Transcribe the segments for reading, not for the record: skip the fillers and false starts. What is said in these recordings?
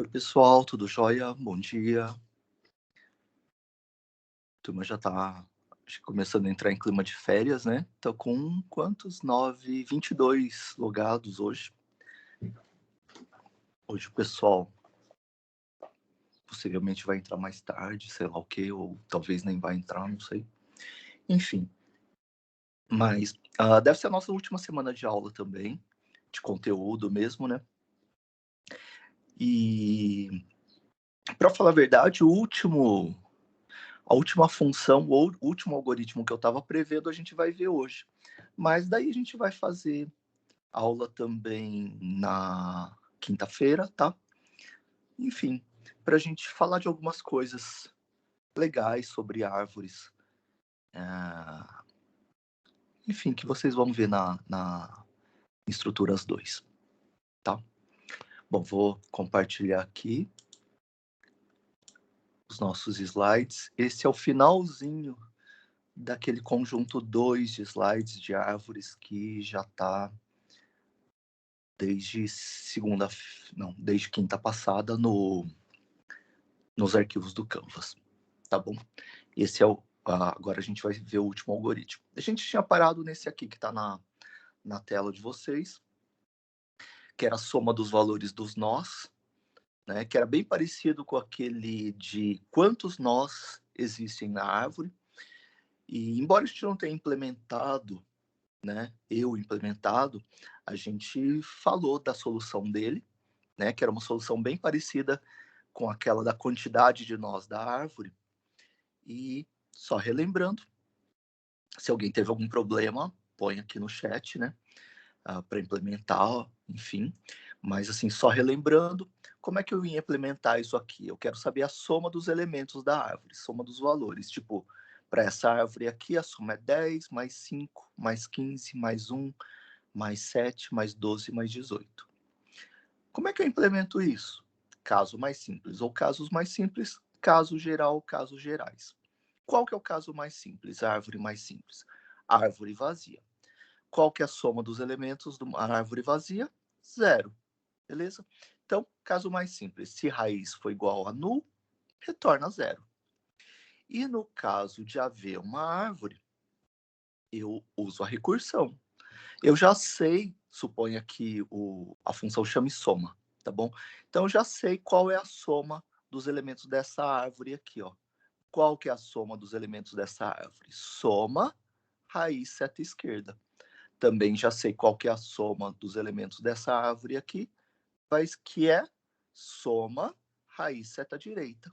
Oi, pessoal, tudo jóia? Bom dia. A turma já tá começando a entrar em clima de férias, né? Tô com quantos? 22 logados hoje. Hoje o pessoal possivelmente vai entrar mais tarde, sei lá o quê, ou talvez nem vai entrar, não sei. Enfim, mas deve ser a nossa última semana de aula também, de conteúdo mesmo, né? E, para falar a verdade, a última função ou o último algoritmo que eu estava prevendo a gente vai ver hoje. Mas daí a gente vai fazer aula também na quinta-feira, tá? Enfim, para a gente falar de algumas coisas legais sobre árvores. Enfim, que vocês vão ver na Estruturas 2, tá? Bom, vou compartilhar aqui os nossos slides. Esse é o finalzinho daquele conjunto 2 de slides de árvores que já está desde quinta passada nos arquivos do Canvas, tá bom? Esse é agora a gente vai ver o último algoritmo. A gente tinha parado nesse aqui que está na tela de vocês, que era a soma dos valores dos nós, né? Que era bem parecido com aquele de quantos nós existem na árvore. E embora a gente não tenha implementado, né? A gente falou da solução dele, né? Que era uma solução bem parecida com aquela da quantidade de nós da árvore. E só relembrando, se alguém teve algum problema, põe aqui no chat, né? Para implementar, enfim. Mas assim, só relembrando, como é que eu ia implementar isso aqui? Eu quero saber a soma dos elementos da árvore, soma dos valores. Tipo, para essa árvore aqui, a soma é 10, mais 5, mais 15, mais 1, mais 7, mais 12, mais 18. Como é que eu implemento isso? Caso mais simples ou casos mais simples, caso geral, casos gerais. Qual que é o caso mais simples, a árvore mais simples? A árvore vazia. Qual que é a soma dos elementos de uma árvore vazia? Zero, beleza? Então, caso mais simples, se raiz for igual a null, retorna zero. E no caso de haver uma árvore, eu uso a recursão. Eu já sei, suponha que a função chame soma, tá bom? Então, eu já sei qual é a soma dos elementos dessa árvore aqui, ó. Qual que é a soma dos elementos dessa árvore? Soma raiz seta esquerda. Também já sei qual que é a soma dos elementos dessa árvore aqui, mas que é soma raiz seta direita.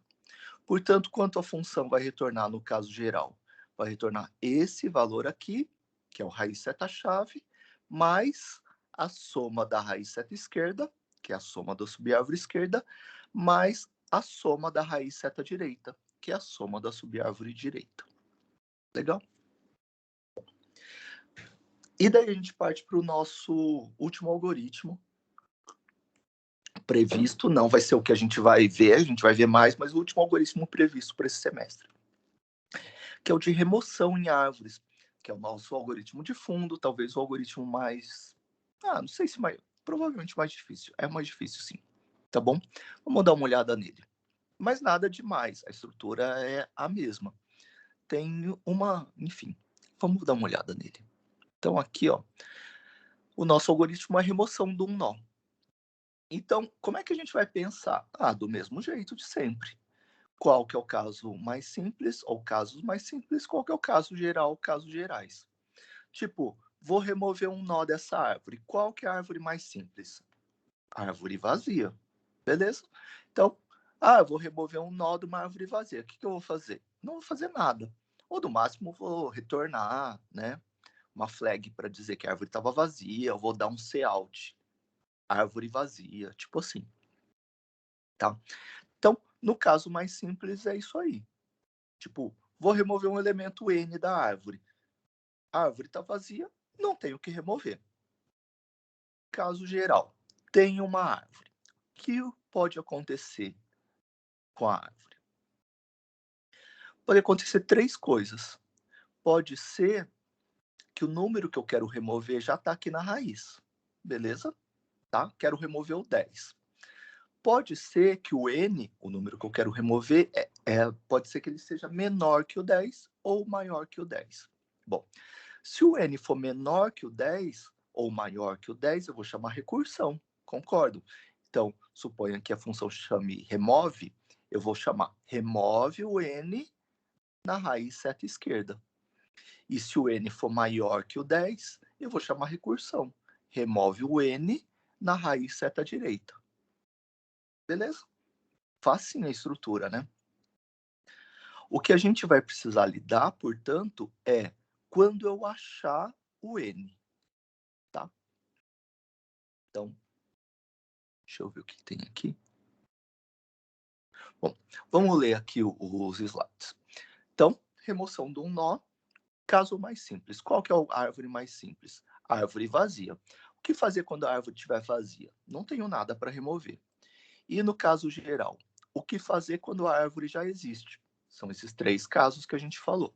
Portanto, quanto a função vai retornar no caso geral? Vai retornar esse valor aqui, que é o raiz seta chave, mais a soma da raiz seta esquerda, que é a soma da subárvore esquerda, mais a soma da raiz seta direita, que é a soma da subárvore direita. Legal? E daí a gente parte para o nosso último algoritmo previsto, não vai ser o que a gente vai ver mais, mas o último algoritmo previsto para esse semestre, que é o de remoção em árvores, que é o nosso algoritmo de fundo, talvez o algoritmo mais, não sei se mais, provavelmente mais difícil, é mais difícil sim, tá bom? Vamos dar uma olhada nele. Mas nada demais, a estrutura é a mesma. Tem enfim, vamos dar uma olhada nele. Então aqui, ó, o nosso algoritmo é a remoção de um nó. Então, como é que a gente vai pensar? Do mesmo jeito de sempre. Qual que é o caso mais simples, ou casos mais simples, qual que é o caso geral, casos gerais. Tipo, vou remover um nó dessa árvore. Qual que é a árvore mais simples? Árvore vazia, beleza? Então, eu vou remover um nó de uma árvore vazia. O que eu vou fazer? Não vou fazer nada. Ou, no máximo, vou retornar, né, uma flag para dizer que a árvore estava vazia, eu vou dar um cout, árvore vazia, tipo assim, tá? Então, no caso mais simples, é isso aí. Tipo, vou remover um elemento N da árvore. A árvore está vazia, não tenho o que remover. Caso geral, tem uma árvore. O que pode acontecer com a árvore? Pode acontecer três coisas. Pode ser que o número que eu quero remover já está aqui na raiz. Beleza? Tá? Quero remover o 10. Pode ser que o n, o número que eu quero remover, pode ser que ele seja menor que o 10 ou maior que o 10. Bom, se o n for menor que o 10 ou maior que o 10, eu vou chamar recursão, concordo? Então, suponha que a função chame remove, eu vou chamar remove o n na raiz seta esquerda. E se o n for maior que o 10, eu vou chamar recursão. Remove o n na raiz seta direita. Beleza? Facinho a estrutura, né? O que a gente vai precisar lidar, portanto, é quando eu achar o n, tá? Então, deixa eu ver o que tem aqui. Bom, vamos ler aqui os slides. Então, remoção de um nó, caso mais simples. Qual que é a árvore mais simples? A árvore vazia. O que fazer quando a árvore estiver vazia? Não tenho nada para remover. E no caso geral, o que fazer quando a árvore já existe? São esses 3 casos que a gente falou.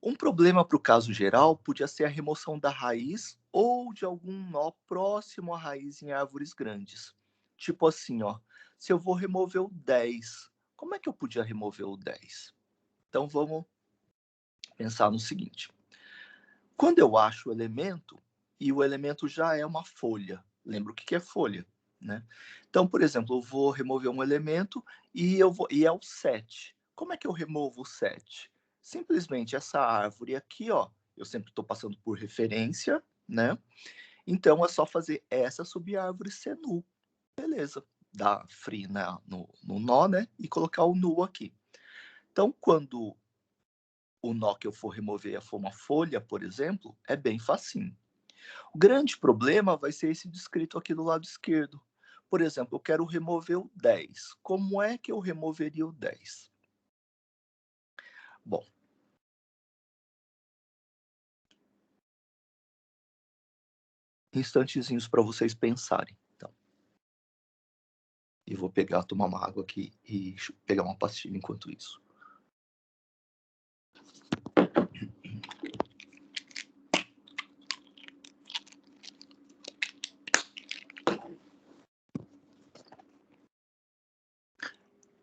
Um problema para o caso geral podia ser a remoção da raiz ou de algum nó próximo à raiz em árvores grandes. Tipo assim, ó, se eu vou remover o 10, como é que eu podia remover o 10? Então vamos pensar no seguinte. Quando eu acho o elemento, e o elemento já é uma folha, lembra o que é folha, né? Então, por exemplo, eu vou remover um elemento e é o 7. Como é que eu removo o 7? Simplesmente essa árvore aqui, ó, eu sempre estou passando por referência, né? Então é só fazer essa subárvore ser null. Beleza. Dá free no nó, né? E colocar o null aqui. Então, quando o nó que eu for remover for uma folha, por exemplo, é bem facinho. O grande problema vai ser esse descrito aqui do lado esquerdo. Por exemplo, eu quero remover o 10. Como é que eu removeria o 10? Bom, instantezinhos para vocês pensarem. Então, e vou tomar uma água aqui e pegar uma pastilha enquanto isso.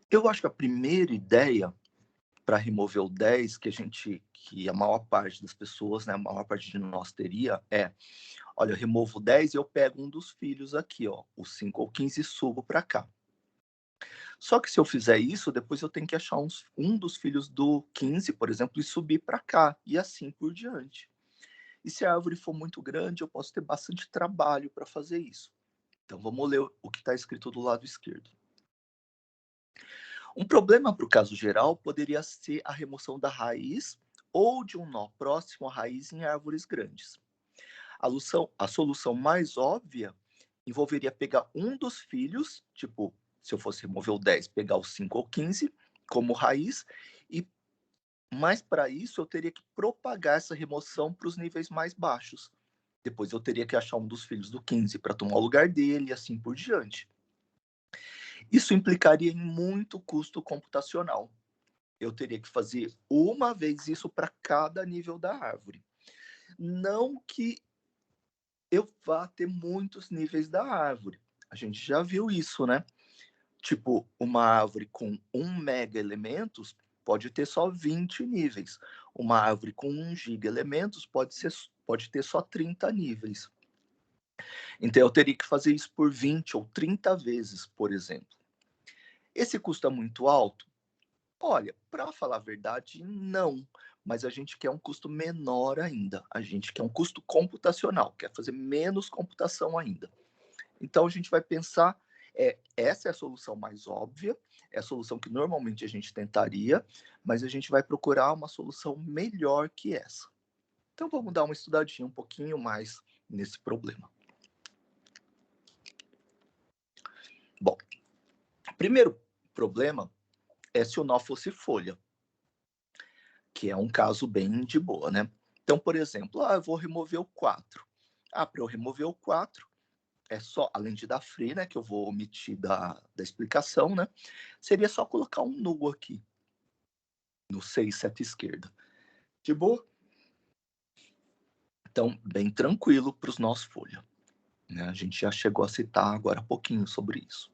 Eu acho que a primeira ideia para remover o 10 que a maior parte das pessoas, né, a maior parte de nós teria olha, eu removo o 10 e eu pego um dos filhos aqui, ó, o 5 ou 15 e subo para cá. Só que se eu fizer isso, depois eu tenho que achar um dos filhos do 15, por exemplo, e subir para cá, e assim por diante. E se a árvore for muito grande, eu posso ter bastante trabalho para fazer isso. Então vamos ler o que está escrito do lado esquerdo. Um problema para o caso geral poderia ser a remoção da raiz ou de um nó próximo à raiz em árvores grandes. A solução mais óbvia envolveria pegar um dos filhos, tipo, se eu fosse remover o 10, pegar o 5 ou 15 como raiz, mas para isso eu teria que propagar essa remoção para os níveis mais baixos. Depois eu teria que achar um dos filhos do 15 para tomar o lugar dele e assim por diante. Isso implicaria em muito custo computacional. Eu teria que fazer uma vez isso para cada nível da árvore. Não que eu vá ter muitos níveis da árvore. A gente já viu isso, né? Tipo, uma árvore com 1 mega elementos pode ter só 20 níveis. Uma árvore com 1 giga elementos pode ter só 30 níveis. Então, eu teria que fazer isso por 20 ou 30 vezes, por exemplo. Esse custo é muito alto? Olha, para falar a verdade, não. Mas a gente quer um custo menor ainda. A gente quer um custo computacional, quer fazer menos computação ainda. Então, a gente vai pensar, essa é a solução mais óbvia, é a solução que normalmente a gente tentaria, mas a gente vai procurar uma solução melhor que essa. Então, vamos dar uma estudadinha um pouquinho mais nesse problema. Bom, o primeiro problema é se o nó fosse folha, que é um caso bem de boa, né? Então, por exemplo, eu vou remover o 4. Para eu remover o 4, é só, além de dar free, né, que eu vou omitir da explicação, né, seria só colocar um null aqui, no 6, seta esquerda. De boa? Então, bem tranquilo para os nós folha. né? A gente já chegou a citar agora há pouquinho sobre isso.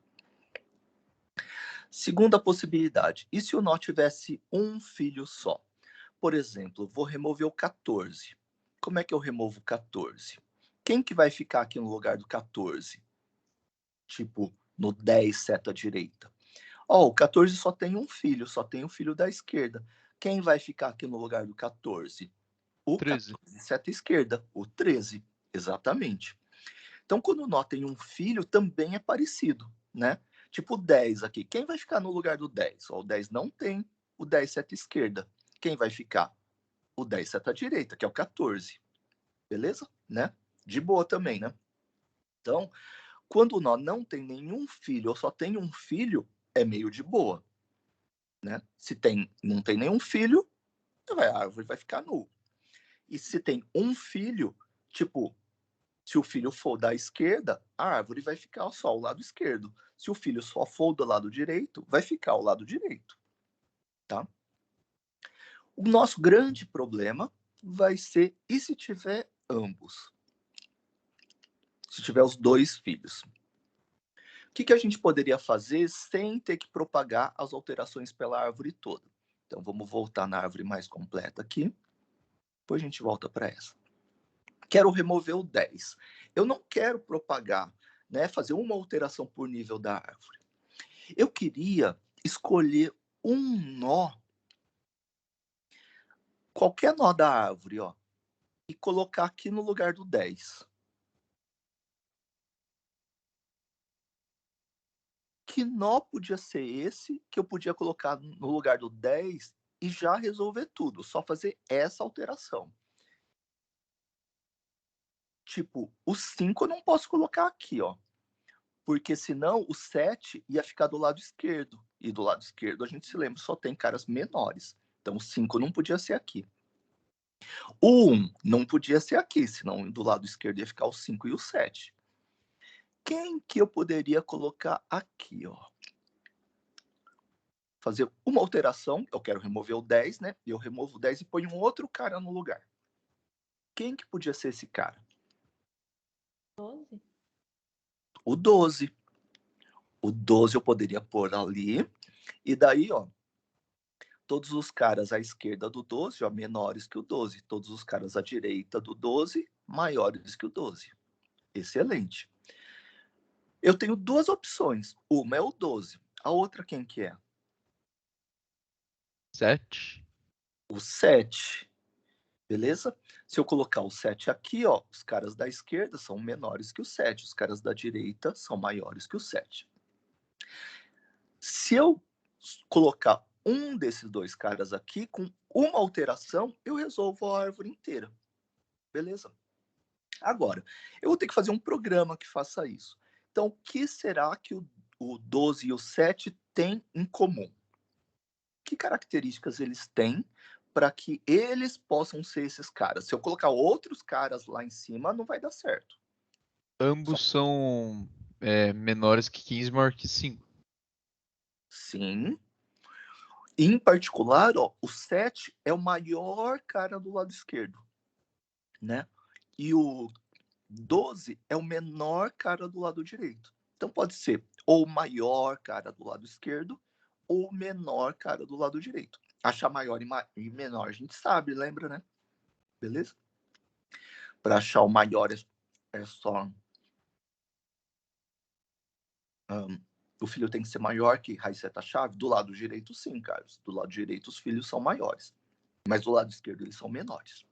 Segunda possibilidade, e se o nó tivesse um filho só? Por exemplo, vou remover o 14. Como é que eu removo o 14? Quem que vai ficar aqui no lugar do 14? Tipo, no 10, seta direita. Ó, o 14 só tem um filho, só tem o filho da esquerda. Quem vai ficar aqui no lugar do 14? O 13. 14, seta esquerda. O 13, exatamente. Então, quando o nó tem um filho, também é parecido, né? Tipo, o 10 aqui. Quem vai ficar no lugar do 10? Ó, o 10 não tem o 10 seta esquerda. Quem vai ficar? O 10 seta direita, que é o 14. Beleza? Né? De boa também, né? Então, quando o nó não tem nenhum filho ou só tem um filho, é meio de boa, né? Se não tem nenhum filho, a árvore vai ficar nua. E se tem um filho, tipo, se o filho for da esquerda, a árvore vai ficar só ao lado esquerdo. Se o filho só for do lado direito, vai ficar ao lado direito, tá? O nosso grande problema vai ser e se tiver ambos? Se tiver os dois filhos. O que a gente poderia fazer sem ter que propagar as alterações pela árvore toda? Então, vamos voltar na árvore mais completa aqui. Depois a gente volta para essa. Quero remover o 10. Eu não quero propagar, né, fazer uma alteração por nível da árvore. Eu queria escolher um nó, qualquer nó da árvore, ó, e colocar aqui no lugar do 10. Que nó podia ser esse que eu podia colocar no lugar do 10 e já resolver tudo, só fazer essa alteração? Tipo, o 5 eu não posso colocar aqui, ó, porque senão o 7 ia ficar do lado esquerdo. E do lado esquerdo, a gente se lembra, só tem caras menores. Então, o 5 não podia ser aqui. O 1 não podia ser aqui, senão do lado esquerdo ia ficar o 5 e o 7. Quem que eu poderia colocar aqui, ó? Fazer uma alteração, eu quero remover o 10, né? Eu removo o 10 e ponho um outro cara no lugar. Quem que podia ser esse cara? 12? O 12. O 12 eu poderia pôr ali. E daí, ó, todos os caras à esquerda do 12, ó, menores que o 12. Todos os caras à direita do 12, maiores que o 12. Excelente. Eu tenho duas opções. Uma é o 12. A outra quem que é? 7. O 7. Beleza? Se eu colocar o 7 aqui, ó, os caras da esquerda são menores que o 7. Os caras da direita são maiores que o 7. Se eu colocar um desses dois caras aqui, com uma alteração, eu resolvo a árvore inteira. Beleza? Agora, eu vou ter que fazer um programa que faça isso. Então, o que será que o 12 e o 7 têm em comum? Que características eles têm para que eles possam ser esses caras? Se eu colocar outros caras lá em cima, não vai dar certo. Só... Ambos são menores que 15, maior que 5. Sim. Em particular, ó, o 7 é o maior cara do lado esquerdo, né? E o 12 é o menor cara do lado direito. Então pode ser ou o maior cara do lado esquerdo ou o menor cara do lado direito. Achar maior e menor a gente sabe, lembra, né? Beleza? Para achar o maior é só o filho tem que ser maior que raiz seta-chave? Do lado direito, sim, Carlos. Do lado direito, os filhos são maiores. Mas do lado esquerdo, eles são menores.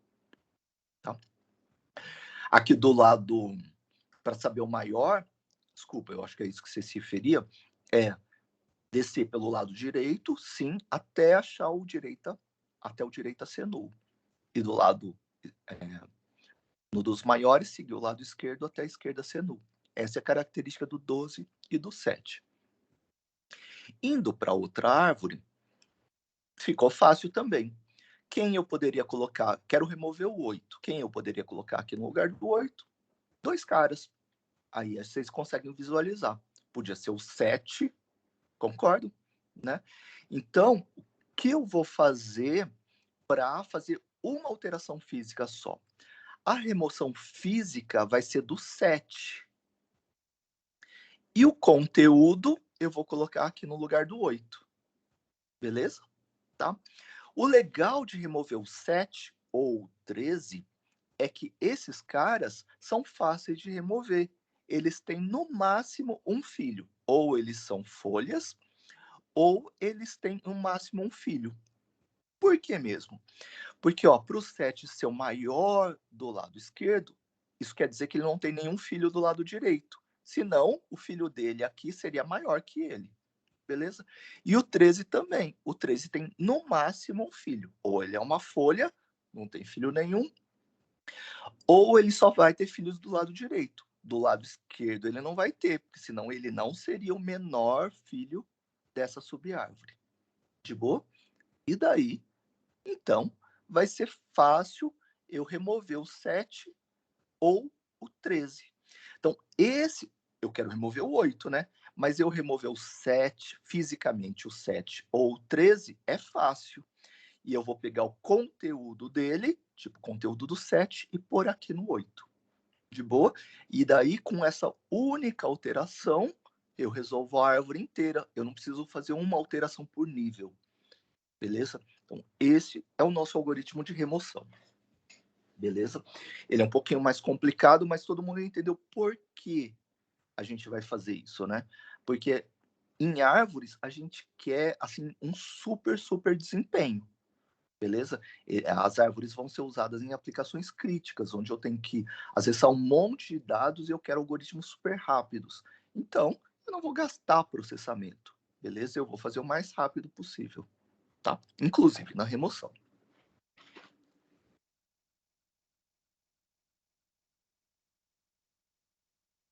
Tá? Aqui do lado, para saber o maior, desculpa, eu acho que é isso que você se referia, é descer pelo lado direito, sim, até achar até o direita ser nulo. E do lado, no dos maiores, seguir o lado esquerdo até a esquerda ser nulo. Essa é a característica do 12 e do 7. Indo para outra árvore, ficou fácil também. Quem eu poderia colocar? Quero remover o 8. Quem eu poderia colocar aqui no lugar do 8? Dois caras. Aí vocês conseguem visualizar. Podia ser o 7, concordo? Né? Então, o que eu vou fazer para fazer uma alteração física só? A remoção física vai ser do 7. E o conteúdo eu vou colocar aqui no lugar do 8. Beleza? Tá? O legal de remover o 7 ou o 13 é que esses caras são fáceis de remover. Eles têm, no máximo, um filho. Ou eles são folhas, ou eles têm, no máximo, um filho. Por que mesmo? Porque, para o 7 ser o maior do lado esquerdo, isso quer dizer que ele não tem nenhum filho do lado direito. Senão, o filho dele aqui seria maior que ele. Beleza? E o 13 também. O 13 tem, no máximo, um filho. Ou ele é uma folha, não tem filho nenhum, ou ele só vai ter filhos do lado direito. Do lado esquerdo ele não vai ter, porque senão ele não seria o menor filho dessa subárvore. De boa? E daí, então, vai ser fácil eu remover o 7 ou o 13. Então, eu quero remover o 8, né? Mas eu remover o 7, fisicamente o 7 ou o 13, é fácil. E eu vou pegar o conteúdo dele, tipo o conteúdo do 7, e pôr aqui no 8. De boa? E daí, com essa única alteração, eu resolvo a árvore inteira. Eu não preciso fazer uma alteração por nível. Beleza? Então, esse é o nosso algoritmo de remoção. Beleza? Ele é um pouquinho mais complicado, mas todo mundo entendeu por que a gente vai fazer isso, né? Porque em árvores a gente quer assim um super desempenho. Beleza? As árvores vão ser usadas em aplicações críticas, onde eu tenho que acessar um monte de dados e eu quero algoritmos super rápidos. Então, eu não vou gastar processamento, beleza? Eu vou fazer o mais rápido possível, tá? Inclusive na remoção.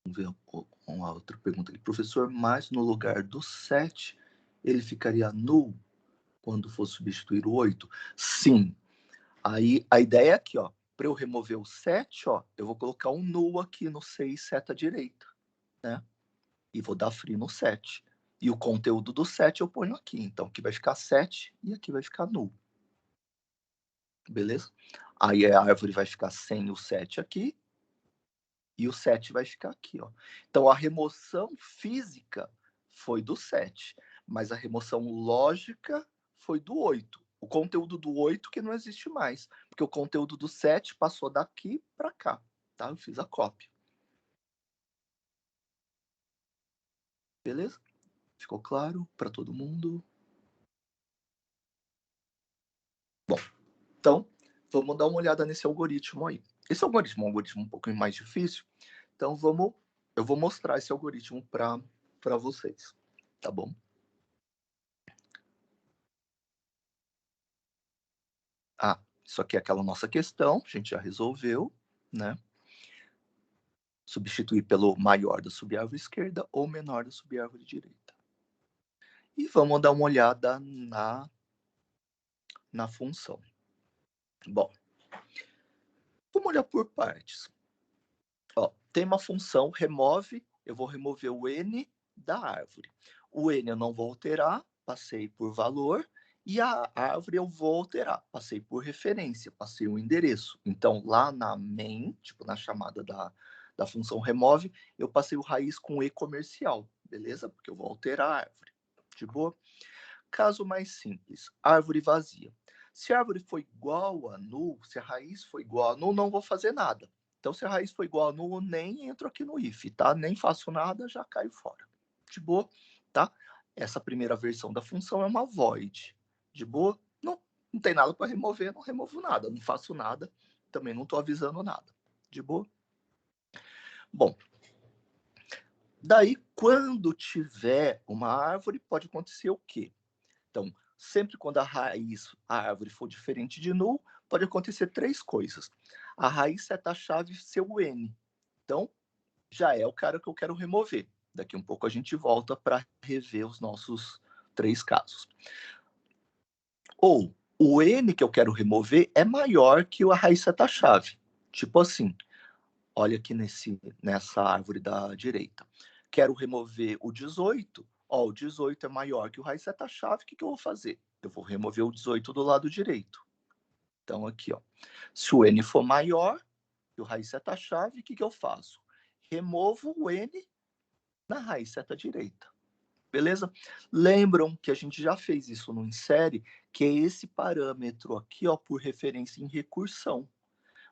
Vamos ver uma outra pergunta aqui. Professor, mas no lugar do 7, ele ficaria null quando for substituir o 8? Sim. Aí a ideia é aqui, para eu remover o 7, eu vou colocar um null aqui no 6, seta direita, né? E vou dar free no 7. E o conteúdo do 7 eu ponho aqui. Então, aqui vai ficar 7 e aqui vai ficar null. Beleza? Aí a árvore vai ficar sem o 7 aqui e o 7 vai ficar aqui, ó. Então, a remoção física foi do 7, mas a remoção lógica foi do 8. O conteúdo do 8 que não existe mais, porque o conteúdo do 7 passou daqui para cá, tá? Eu fiz a cópia. Beleza? Ficou claro para todo mundo? Bom, então, vamos dar uma olhada nesse algoritmo aí. Esse algoritmo é um algoritmo um pouquinho mais difícil, então eu vou mostrar esse algoritmo para vocês, tá bom? Isso aqui é aquela nossa questão, a gente já resolveu, né? Substituir pelo maior da subárvore esquerda ou menor da subárvore direita. E vamos dar uma olhada na função. Bom, vamos olhar por partes. Tem uma função remove, eu vou remover o n da árvore. O n eu não vou alterar, passei por valor, e a árvore eu vou alterar, passei por referência, passei o endereço. Então, lá na main, tipo na chamada da função remove, eu passei o raiz com e comercial, beleza? Porque eu vou alterar a árvore. De boa? Caso mais simples, árvore vazia. Se a árvore for igual a null, se a raiz for igual a null, não vou fazer nada. Então, se a raiz for igual a null, eu nem entro aqui no if, tá? Nem faço nada, já caio fora. De boa? Tá? Essa primeira versão da função é uma void. De boa? Não tem nada para remover, não removo nada. Não faço nada, também não estou avisando nada. De boa? Bom, daí, quando tiver uma árvore, pode acontecer o quê? Então, sempre quando a raiz, a árvore for diferente de null, pode acontecer 3 coisas. A raiz seta-chave ser o n. Então, já é o cara que eu quero remover. Daqui um pouco a gente volta para rever os nossos 3 casos. Ou o n que eu quero remover é maior que a raiz seta-chave. Tipo assim, olha aqui nessa árvore da direita. Quero remover o 18. O 18 é maior que o raiz seta-chave. O que eu vou fazer? Eu vou remover o 18 do lado direito. Então, aqui, se o n for maior que o raiz seta-chave, o que eu faço? Removo o n na raiz seta direita. Beleza? Lembram que a gente já fez isso no insere, que é esse parâmetro aqui, ó, por referência em recursão.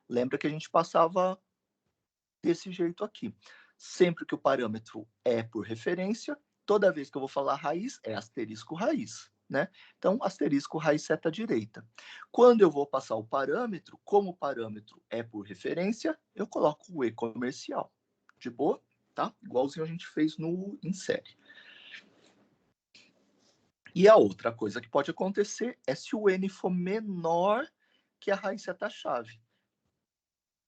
Lembra que a gente passava desse jeito aqui. Sempre que o parâmetro é por referência, toda vez que eu vou falar raiz, é asterisco raiz, né? Então, asterisco raiz seta direita. Quando eu vou passar o parâmetro, como o parâmetro é por referência, eu coloco o E comercial. De boa? Tá? Igualzinho a gente fez no insere. E a outra coisa que pode acontecer é se o N for menor que a raiz seta-chave.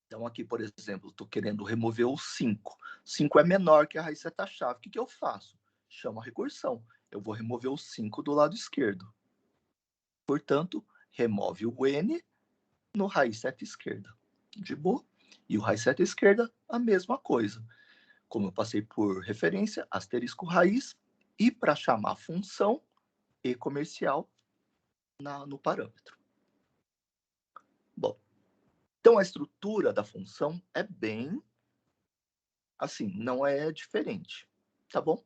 Então, aqui, por exemplo, estou querendo remover o 5. 5 é menor que a raiz seta-chave. O que eu faço? Chamo a recursão. Eu vou remover o 5 do lado esquerdo. Portanto, remove o N no raiz seta esquerda. De boa? E o raiz seta esquerda, a mesma coisa. Como eu passei por referência, asterisco raiz. E para chamar a função, E comercial no parâmetro. Bom, então a estrutura da função é bem assim, não é diferente, tá bom?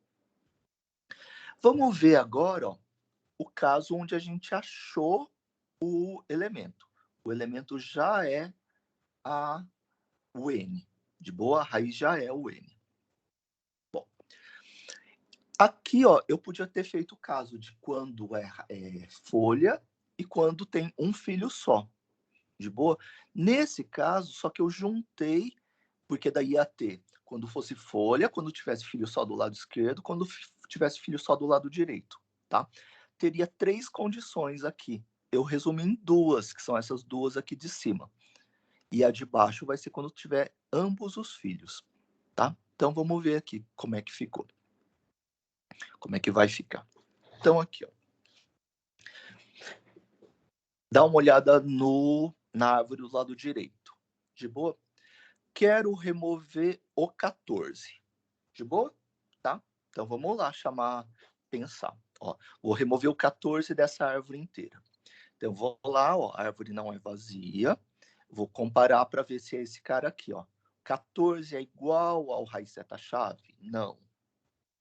Vamos ver agora, ó, o caso onde a gente achou o elemento. O elemento já é o N. De boa, a raiz já é o N. Bom, aqui, ó, eu podia ter feito o caso de quando é folha e quando tem um filho só. De boa? Nesse caso, só que eu juntei, porque daí ia ter, quando fosse folha, quando tivesse filho só do lado esquerdo, quando tivesse filho só do lado direito, tá? Teria 3 condições aqui. Eu resumi em 2, que são essas 2 aqui de cima. E a de baixo vai ser quando tiver ambos os filhos, tá? Então, vamos ver aqui como é que ficou. Como é que vai ficar. Então, aqui, ó. Dá uma olhada na árvore do lado direito. De boa? Quero remover o 14. De boa? Tá? Então, vamos lá pensar. Ó, vou remover o 14 dessa árvore inteira. Então, vou lá, ó, a árvore não é vazia. Vou comparar para ver se é esse cara aqui, ó. 14 é igual ao raiz seta-chave? Não.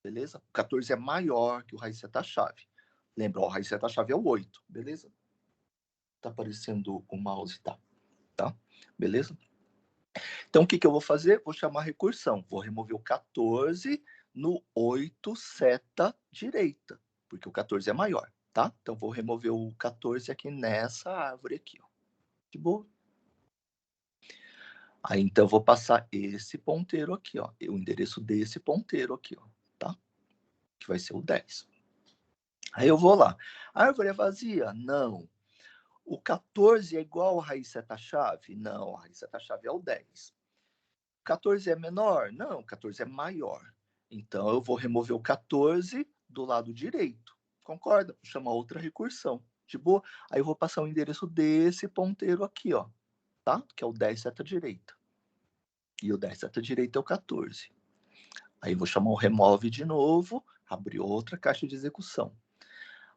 Beleza? O 14 é maior que o raiz seta-chave. Lembra, ó, o raiz seta-chave é o 8. Beleza? Tá aparecendo o mouse, tá? Beleza? Então, o que eu vou fazer? Vou chamar a recursão. Vou remover o 14 no 8 seta direita, porque o 14 é maior, tá? Então, vou remover o 14 aqui nessa árvore aqui, ó. De boa? Aí, então, eu vou passar esse ponteiro aqui, ó. O endereço desse ponteiro aqui, ó, tá? Que vai ser o 10. Aí, eu vou lá. A árvore é vazia? Não. O 14 é igual a raiz seta-chave? Não, a raiz seta-chave é o 10. 14 é menor? Não, 14 é maior. Então, eu vou remover o 14 do lado direito. Concorda? Vou chamar outra recursão. De boa? Aí eu vou passar o endereço desse ponteiro aqui, ó. Tá? Que é o 10 seta direita. E o 10 seta direita é o 14. Aí eu vou chamar o remove de novo, abrir outra caixa de execução.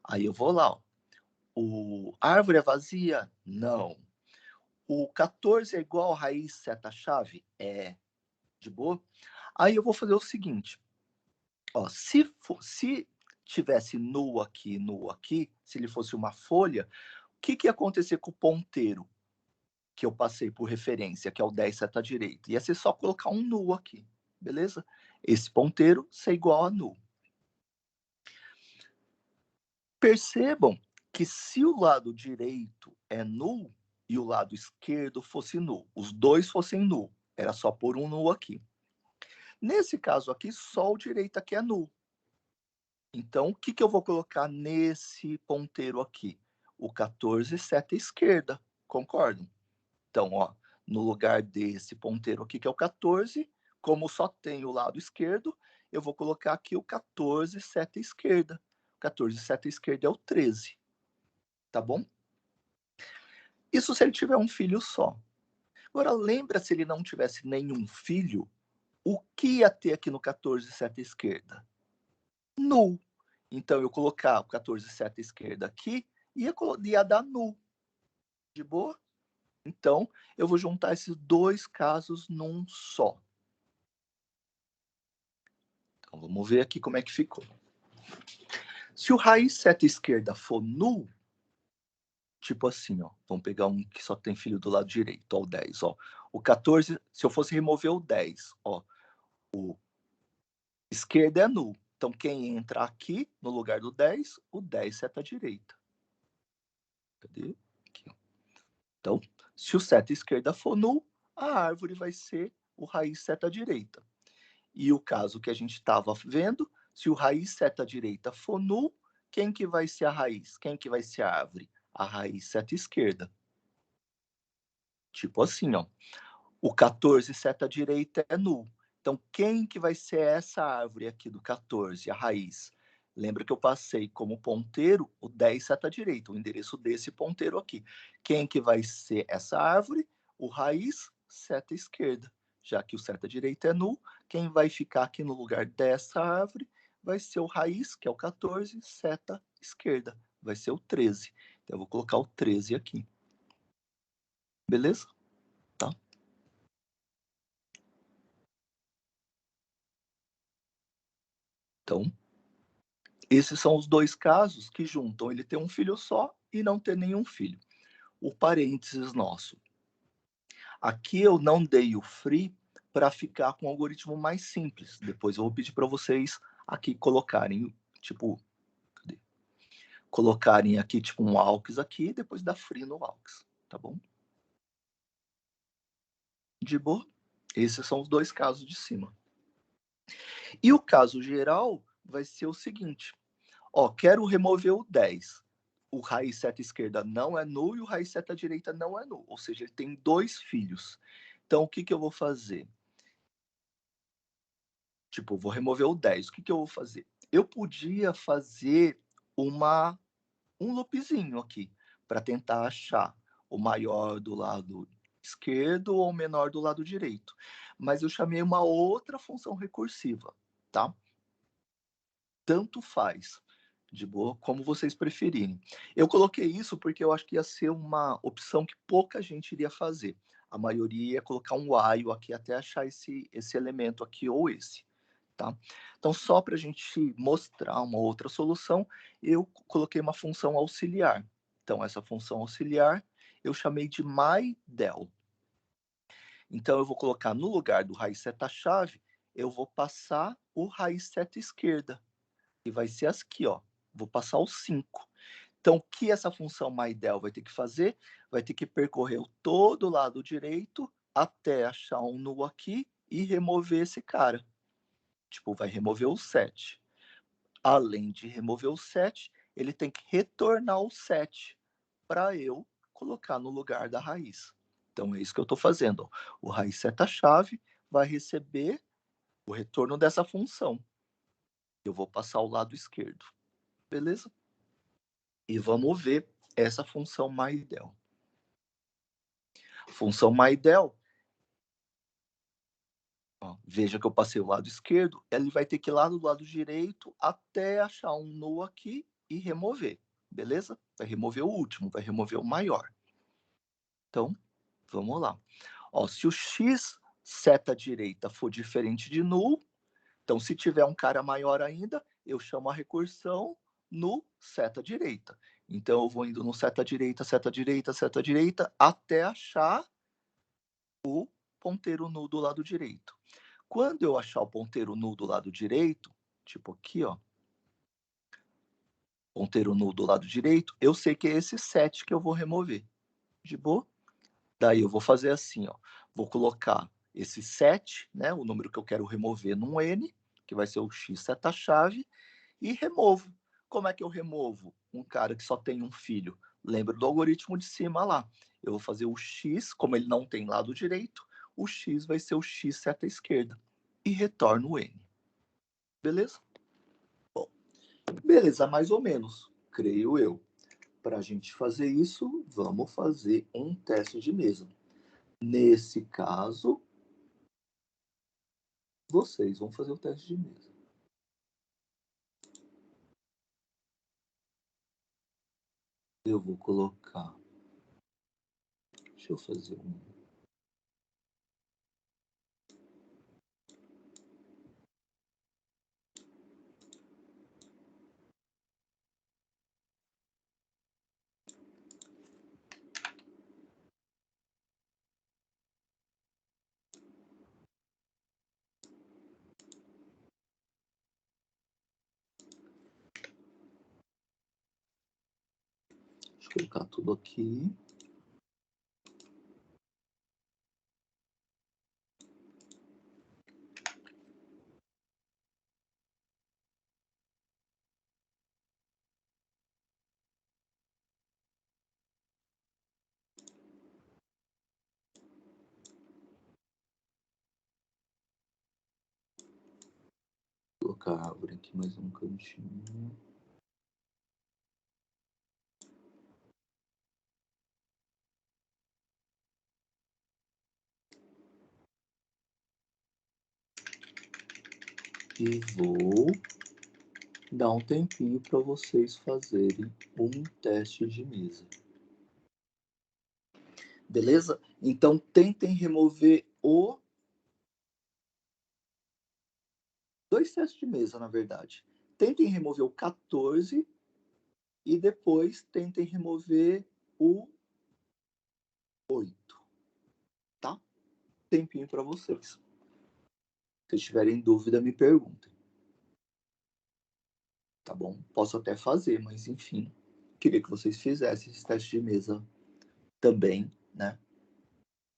Aí eu vou lá, ó. A árvore é vazia? Não. O 14 é igual a raiz seta-chave? É. De boa? Aí eu vou fazer o seguinte. Ó, se tivesse null aqui, se ele fosse uma folha, o que ia acontecer com o ponteiro que eu passei por referência, que é o 10 seta direita? Ia ser só colocar um null aqui, beleza? Esse ponteiro ser igual a null. Percebam que se o lado direito é null e o lado esquerdo fosse null, os dois fossem null, era só pôr um null aqui. Nesse caso aqui, só o direito aqui é null. Então, o que eu vou colocar nesse ponteiro aqui? O 14 seta esquerda, concordam? Então, ó, no lugar desse ponteiro aqui, que é o 14, como só tem o lado esquerdo, eu vou colocar aqui o 14 seta esquerda. 14 seta esquerda é o 13, tá bom? Isso se ele tiver um filho só. Agora, lembra se ele não tivesse nenhum filho, o que ia ter aqui no 14 seta esquerda? Null. Então, eu colocar o 14 seta esquerda aqui, ia dar null. De boa? Então, eu vou juntar esses dois casos num só. Então, vamos ver aqui como é que ficou. Se o raiz seta esquerda for nulo, tipo assim, ó, vamos pegar um que só tem filho do lado direito, ó, o 10, ó. O 14, se eu fosse remover o 10, ó, o esquerda é nulo. Então, quem entra aqui no lugar do 10, o 10 seta direita. Cadê? Aqui, ó. Então, se o seta esquerda for nulo, a árvore vai ser o raiz seta direita. E o caso que a gente estava vendo, se o raiz seta direita for nulo, quem que vai ser a raiz? Quem que vai ser a árvore? A raiz seta esquerda. Tipo assim, ó. O 14 seta direita é nulo. Então, quem que vai ser essa árvore aqui do 14, a raiz? Lembra que eu passei como ponteiro o 10 seta direita, o endereço desse ponteiro aqui. Quem que vai ser essa árvore? O raiz seta esquerda. Já que o seta direita é nulo, quem vai ficar aqui no lugar dessa árvore vai ser o raiz, que é o 14, seta esquerda. Vai ser o 13. Então, eu vou colocar o 13 aqui. Beleza? Tá? Então, esses são os dois casos que juntam ele ter um filho só e não ter nenhum filho. O parênteses nosso. Aqui eu não dei o free para ficar com um algoritmo mais simples. Depois eu vou pedir para vocês aqui colocarem, tipo, colocarem aqui tipo um aux aqui e depois dar free no aux, tá bom? De boa? Esses são os dois casos de cima. E o caso geral vai ser o seguinte. Ó, quero remover o 10. O raiz seta esquerda não é nulo e o raiz seta direita não é nulo. Ou seja, ele tem dois filhos. Então, o que, que eu vou fazer? Tipo, eu vou remover o 10. O que, que eu vou fazer? Eu podia fazer um loopzinho aqui para tentar achar o maior do lado esquerdo ou o menor do lado direito. Mas eu chamei uma outra função recursiva, tá? Tanto faz, de boa, como vocês preferirem. Eu coloquei isso porque eu acho que ia ser uma opção que pouca gente iria fazer. A maioria ia colocar um while aqui até achar esse elemento aqui ou esse. Tá? Então, só para a gente mostrar uma outra solução, eu coloquei uma função auxiliar. Então, essa função auxiliar eu chamei de myDel. Então, eu vou colocar no lugar do raiz seta chave, eu vou passar o raiz seta esquerda. E vai ser aqui, ó. Vou passar o 5. Então, o que essa função myDel vai ter que fazer? Vai ter que percorrer todo o lado direito até achar um null aqui e remover esse cara. Tipo, vai remover o 7. Além de remover o 7, ele tem que retornar o 7 para eu colocar no lugar da raiz. Então, é isso que eu estou fazendo. O raiz seta-chave vai receber o retorno dessa função. Eu vou passar ao lado esquerdo. Beleza? E vamos ver essa função myDel. Função myDel, ó, veja que eu passei o lado esquerdo, ele vai ter que ir lá do lado direito até achar um null aqui e remover. Beleza? Vai remover o último, vai remover o maior. Então, vamos lá. Ó, se o x seta direita for diferente de null, então se tiver um cara maior ainda, eu chamo a recursão no seta direita. Então, eu vou indo no seta direita, seta direita, seta direita, até achar o ponteiro null do lado direito. Quando eu achar o ponteiro null do lado direito, tipo aqui, ó, ponteiro null do lado direito, eu sei que é esse 7 que eu vou remover. De boa? Daí eu vou fazer assim, ó. Vou colocar esse 7, né, o número que eu quero remover num n, que vai ser o x seta-chave, e removo. Como é que eu removo um cara que só tem um filho? Lembra do algoritmo de cima lá. Eu vou fazer o x, como ele não tem lado direito, o x vai ser o x seta-esquerda. E retorno o n. Beleza? Bom, beleza, mais ou menos, creio eu. Para a gente fazer isso, vamos fazer um teste de mesa. Nesse caso, vocês vão fazer o teste de mesa. Eu vou colocar. Deixa eu fazer um. colocar tudo aqui. Vou colocar a árvore aqui mais um cantinho. E vou dar um tempinho para vocês fazerem um teste de mesa. Beleza? Então, tentem remover dois testes de mesa, na verdade. Tentem remover o 14 e depois tentem remover o 8, tá? Tempinho para vocês. Se vocês tiverem dúvida, me perguntem. Tá bom? Posso até fazer, mas enfim. Queria que vocês fizessem esse teste de mesa também, né?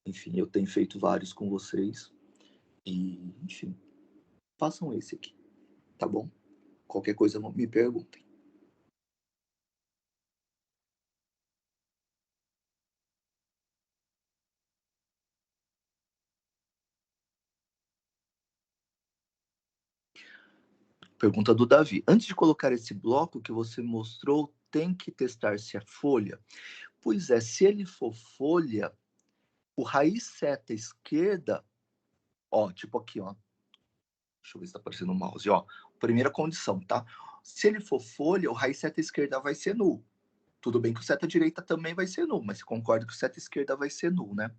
Enfim, eu tenho feito vários com vocês. E, enfim, façam esse aqui, tá bom? Qualquer coisa, me perguntem. Pergunta do Davi. Antes de colocar esse bloco que você mostrou, tem que testar se é folha? Pois é, se ele for folha, o raiz seta esquerda, ó, tipo aqui, ó. Deixa eu ver se tá aparecendo o mouse, ó. Primeira condição, tá? Se ele for folha, o raiz seta esquerda vai ser nulo. Tudo bem que o seta direita também vai ser nulo, mas você concorda que o seta esquerda vai ser nulo, né?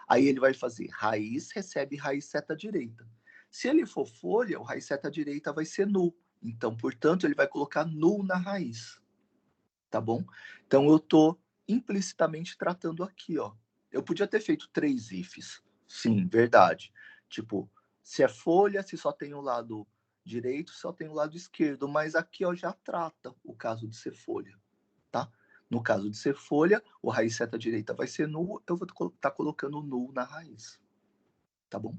Aí ele vai fazer raiz recebe raiz seta direita. Se ele for folha, o raiz seta direita vai ser nulo. Então, portanto, ele vai colocar nulo na raiz. Tá bom? Então, eu estou implicitamente tratando aqui, ó. Eu podia ter feito 3 ifs. Sim, verdade. Tipo, se é folha, se só tem o lado direito, só tem o lado esquerdo. Mas aqui, ó, já trata o caso de ser folha, tá? No caso de ser folha, o raiz seta direita vai ser nulo, eu vou estar colocando nulo na raiz. Tá bom?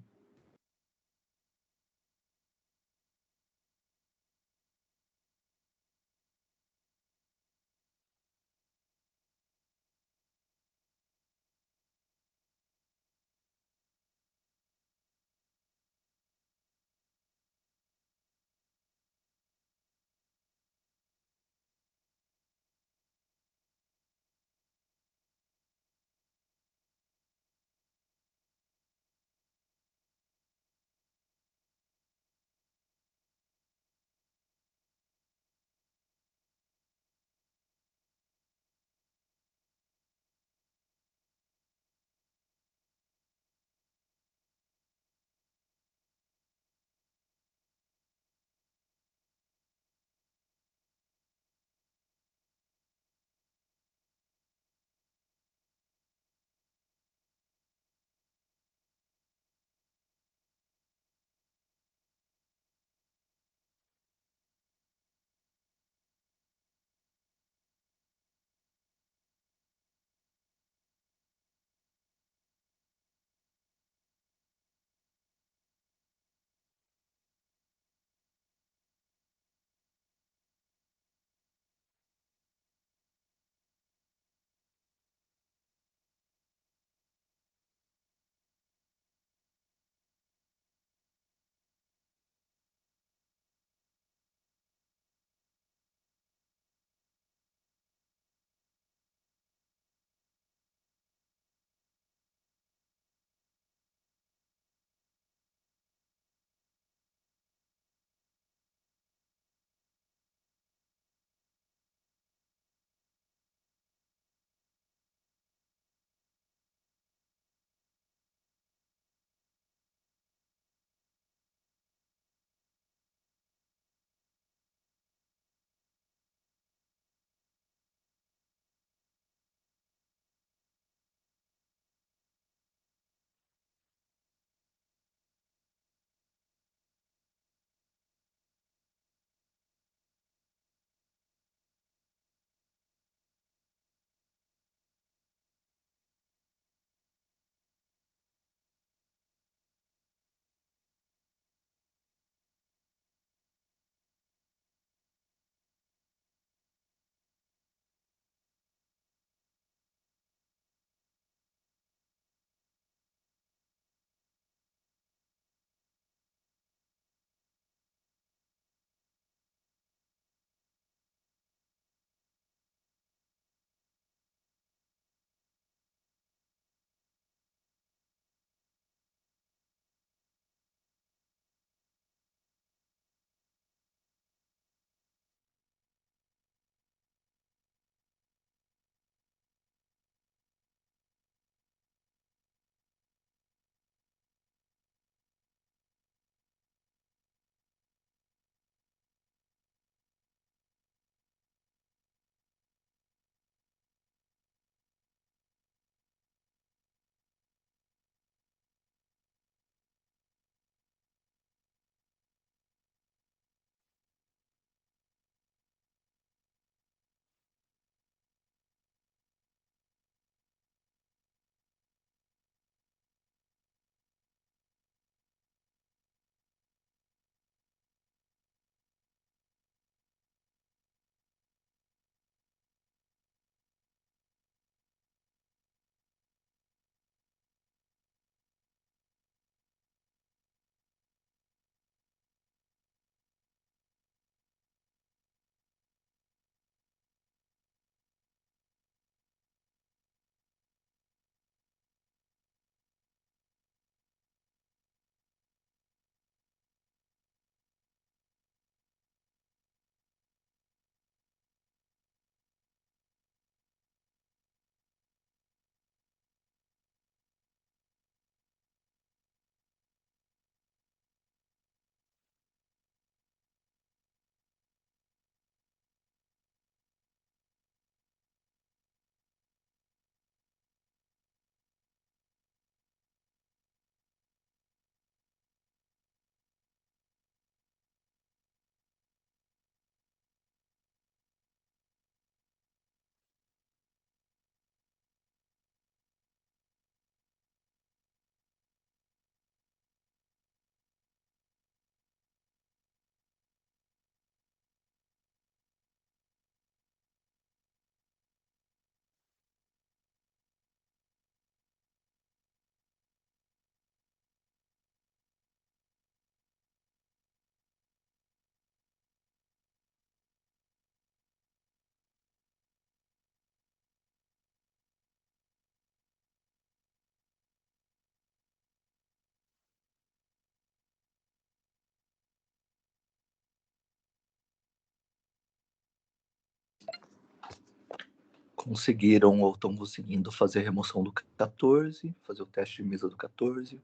conseguiram ou estão conseguindo fazer a remoção do 14, fazer o teste de mesa do 14,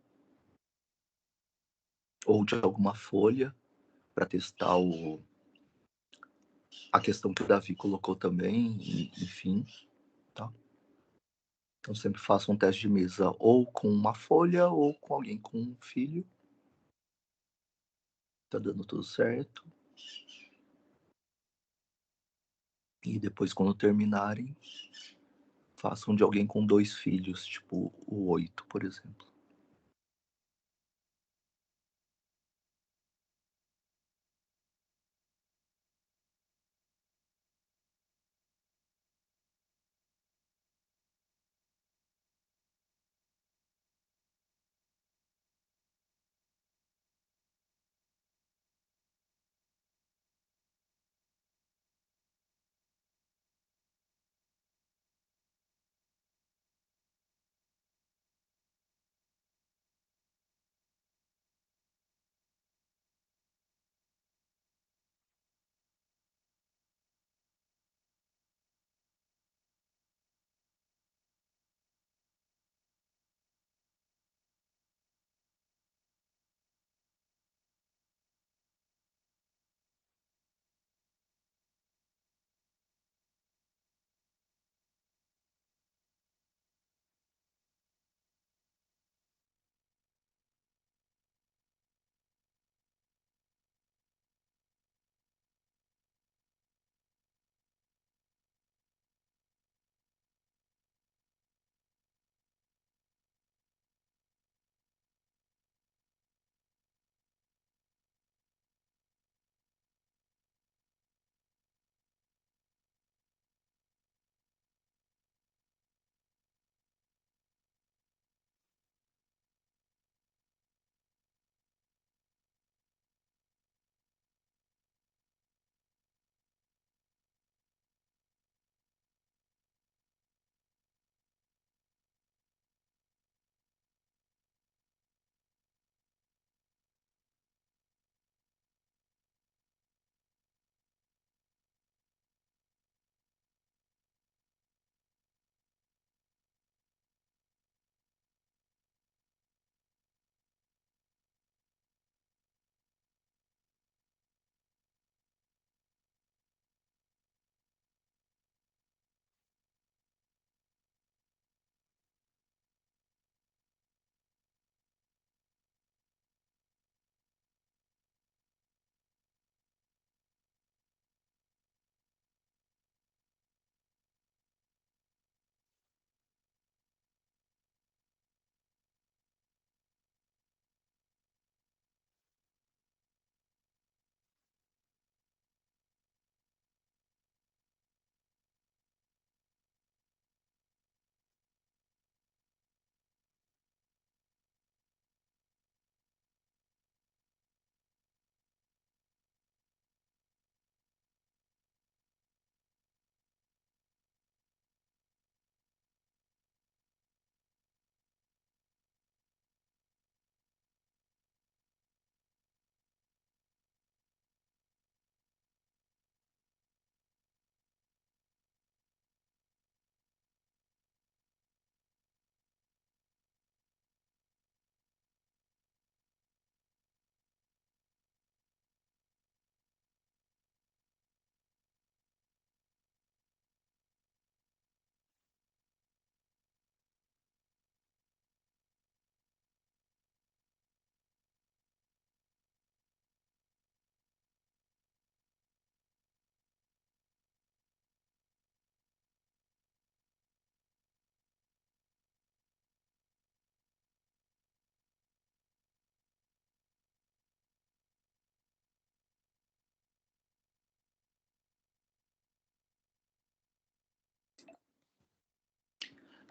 ou de alguma folha, para testar a questão que o Davi colocou também, enfim, tá? Então sempre faça um teste de mesa ou com uma folha ou com alguém com um filho. Tá dando tudo certo. E depois, quando terminarem, façam de alguém com 2 filhos, tipo o 8, por exemplo.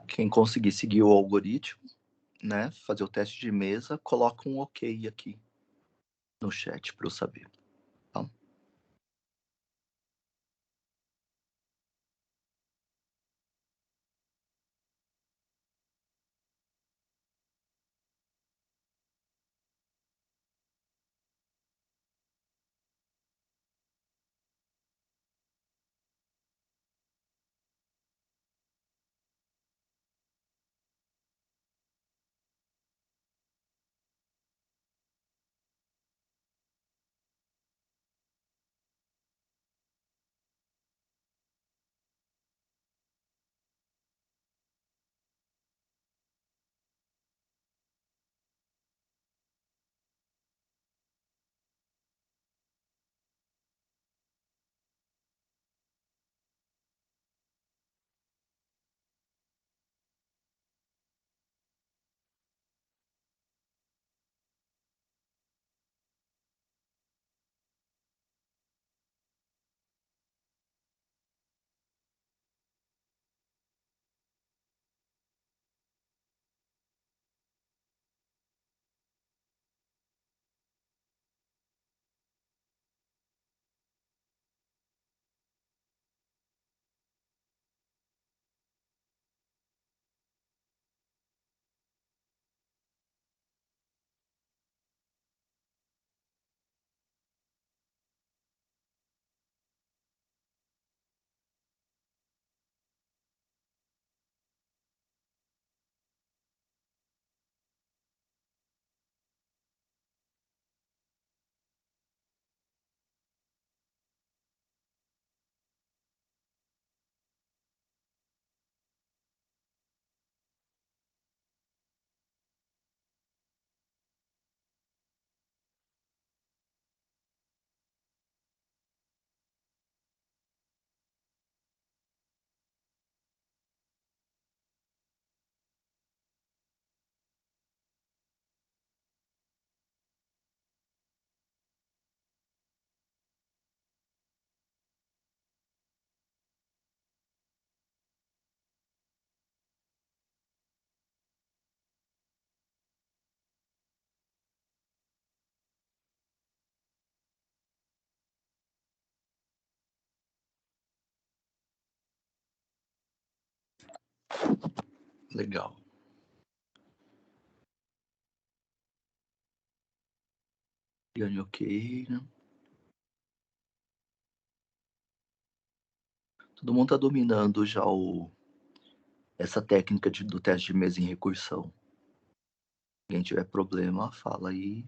Quem conseguir seguir o algoritmo, né, fazer o teste de mesa, coloca um ok aqui no chat para eu saber. Tá? Legal. Ganho ok, né? Todo mundo está dominando já essa técnica do teste de mesa em recursão. Se alguém tiver problema, fala aí.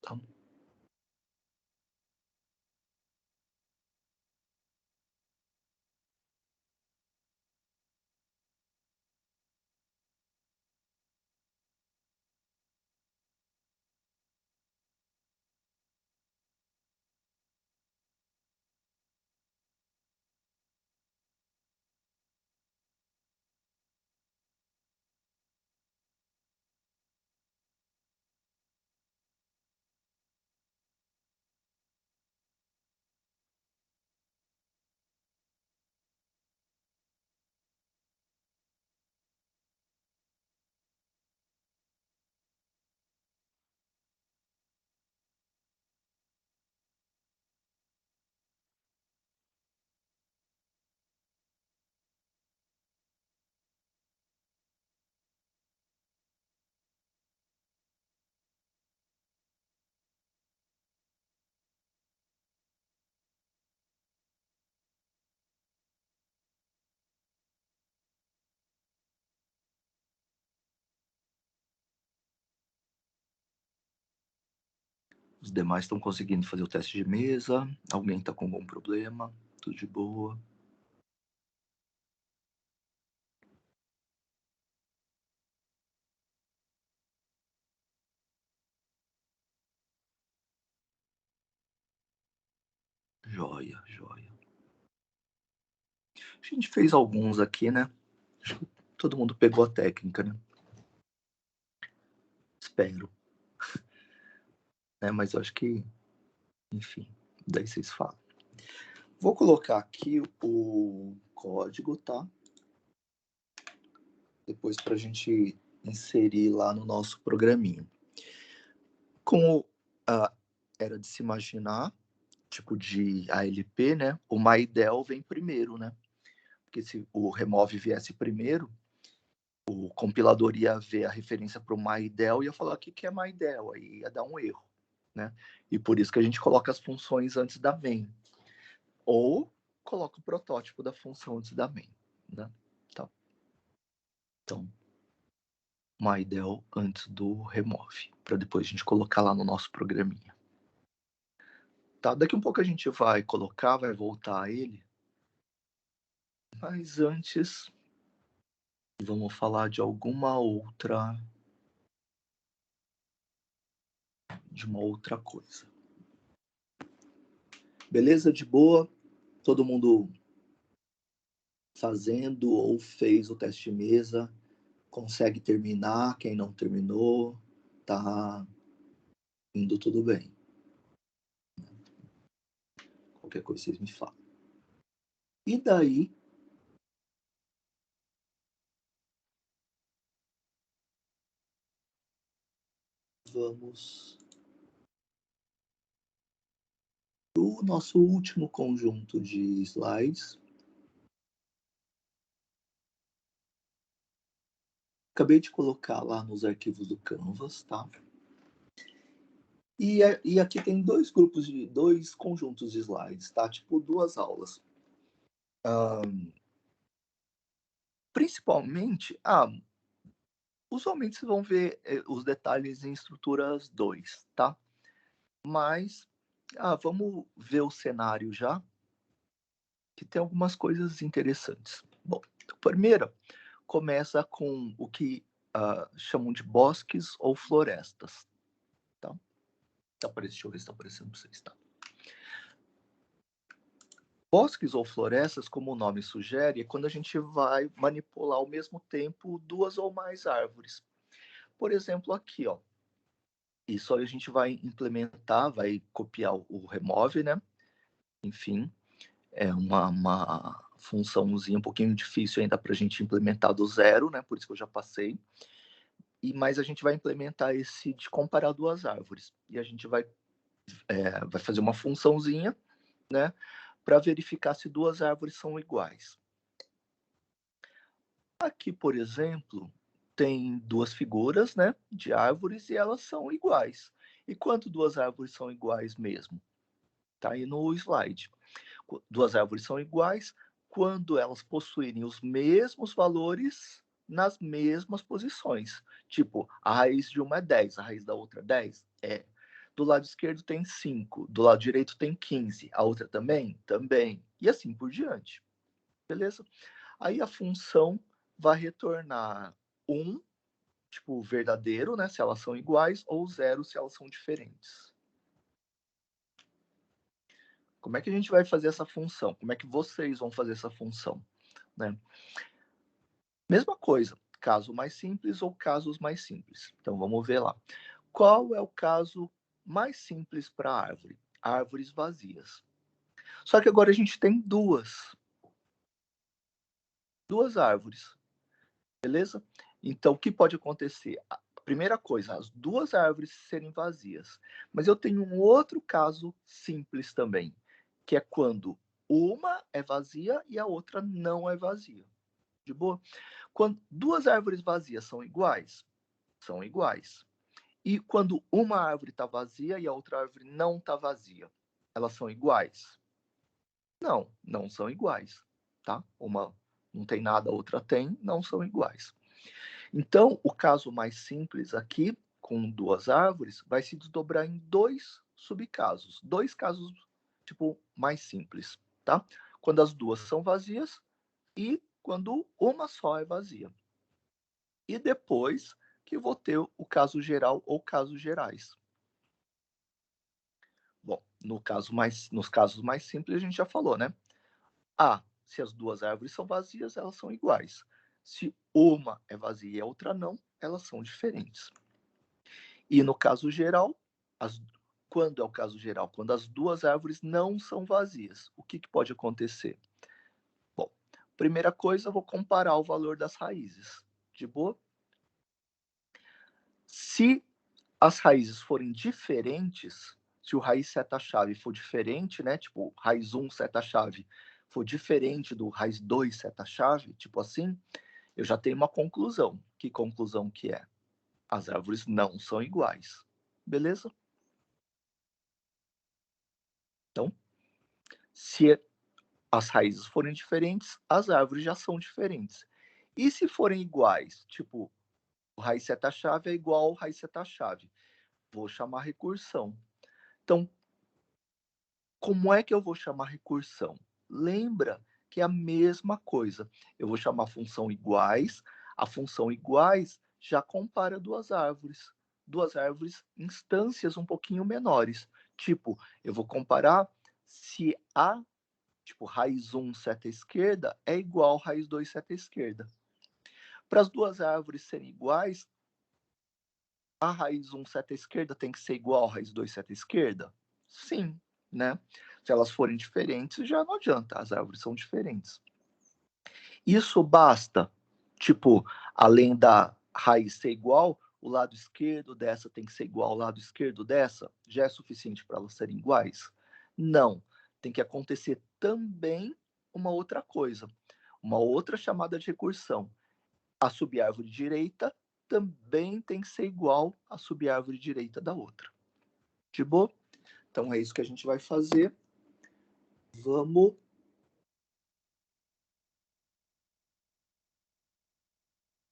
Tá? Os demais estão conseguindo fazer o teste de mesa. Alguém está com algum problema? Tudo de boa. Joia, joia. A gente fez alguns aqui, né? Acho que todo mundo pegou a técnica, né? Espero. Mas eu acho que, enfim, daí vocês falam. Vou colocar aqui o código, tá? Depois para a gente inserir lá no nosso programinha. Como era de se imaginar, tipo de ALP, né? O MyDel vem primeiro, né? Porque se o remove viesse primeiro, o compilador ia ver a referência para o MyDel e ia falar o que é MyDel, aí ia dar um erro, né? E por isso que a gente coloca as funções antes da main. Ou coloca o protótipo da função antes da main, né? Tá. Então, MyDel antes do remove, para depois a gente colocar lá no nosso programinha. Tá? Daqui um pouco a gente vai colocar, vai voltar a ele. Mas antes, vamos falar de alguma outra... de uma outra coisa. Beleza? De boa? Todo mundo fazendo ou fez o teste de mesa? Consegue terminar? Quem não terminou? Tá indo tudo bem. Qualquer coisa vocês me falam. E daí... vamos o nosso último conjunto de slides. Acabei de colocar lá nos arquivos do Canvas, tá? E aqui tem dois conjuntos de slides, tá? Tipo duas aulas. Principalmente, usualmente vocês vão ver os detalhes em estruturas 2, tá? Mas, vamos ver o cenário já, que tem algumas coisas interessantes. Bom, a primeira começa com o que chamam de bosques ou florestas, tá? Deixa eu ver se está aparecendo para vocês, tá? Bosques ou florestas, como o nome sugere, é quando a gente vai manipular ao mesmo tempo duas ou mais árvores. Por exemplo, aqui, ó. Isso aí a gente vai implementar, vai copiar o remove, né? Enfim, é uma funçãozinha um pouquinho difícil ainda para a gente implementar do zero, né? Por isso que eu já passei. Mas a gente vai implementar esse de comparar duas árvores. E a gente vai fazer uma funçãozinha, né? Para verificar se duas árvores são iguais. Aqui, por exemplo, tem duas figuras, né, de árvores e elas são iguais. E quanto duas árvores são iguais mesmo? Tá aí no slide. Duas árvores são iguais quando elas possuírem os mesmos valores nas mesmas posições. Tipo, a raiz de uma é 10, a raiz da outra é 10? É. Do lado esquerdo tem 5, do lado direito tem 15, a outra também? Também. E assim por diante. Beleza? Aí a função vai retornar 1, tipo, verdadeiro, né, se elas são iguais, ou 0 se elas são diferentes. Como é que a gente vai fazer essa função? Como é que vocês vão fazer essa função? Né? Mesma coisa, caso mais simples ou casos mais simples. Então, vamos ver lá. Qual é o caso mais simples para a árvore? Árvores vazias. Só que agora a gente tem duas árvores, beleza? Então, o que pode acontecer? A primeira coisa, as duas árvores serem vazias. Mas eu tenho um outro caso simples também, que é quando uma é vazia e a outra não é vazia. De boa? Quando duas árvores vazias são iguais? São iguais. E quando uma árvore está vazia e a outra árvore não está vazia, elas são iguais? Não, não são iguais, tá? Uma não tem nada, a outra tem, não são iguais. Então, o caso mais simples aqui, com duas árvores, vai se desdobrar em dois subcasos. Dois casos, tipo, mais simples, tá? Quando as duas são vazias e quando uma só é vazia. E depois que vou ter o caso geral ou casos gerais. Bom, nos casos mais simples a gente já falou, né? Se as duas árvores são vazias, elas são iguais. Se uma é vazia e a outra não, elas são diferentes. E no caso geral, quando é o caso geral? Quando as duas árvores não são vazias. O que pode acontecer? Bom, primeira coisa, eu vou comparar o valor das raízes. De boa? Se as raízes forem diferentes, se o raiz seta-chave for diferente, né? Tipo, raiz 1 seta-chave for diferente do raiz 2 seta-chave, tipo assim, eu já tenho uma conclusão. Que conclusão que é? As árvores não são iguais. Beleza? Então, se as raízes forem diferentes, as árvores já são diferentes. E se forem iguais, tipo, o raiz seta-chave é igual ao raiz seta-chave, vou chamar recursão. Então, como é que eu vou chamar recursão? Lembra que é a mesma coisa. Eu vou chamar a função iguais. A função iguais já compara duas árvores. Duas árvores, instâncias um pouquinho menores. Tipo, eu vou comparar se a, tipo, raiz 1 seta esquerda é igual a raiz 2 seta esquerda. Para as duas árvores serem iguais, a raiz 1 seta esquerda tem que ser igual a raiz 2 seta esquerda? Sim, né? Se elas forem diferentes, já não adianta, as árvores são diferentes. Isso basta, tipo, além da raiz ser igual, o lado esquerdo dessa tem que ser igual ao lado esquerdo dessa? Já é suficiente para elas serem iguais? Não. Tem que acontecer também uma outra coisa, uma outra chamada de recursão. A subárvore direita também tem que ser igual à subárvore direita da outra. De boa? Então é isso que a gente vai fazer. Vamos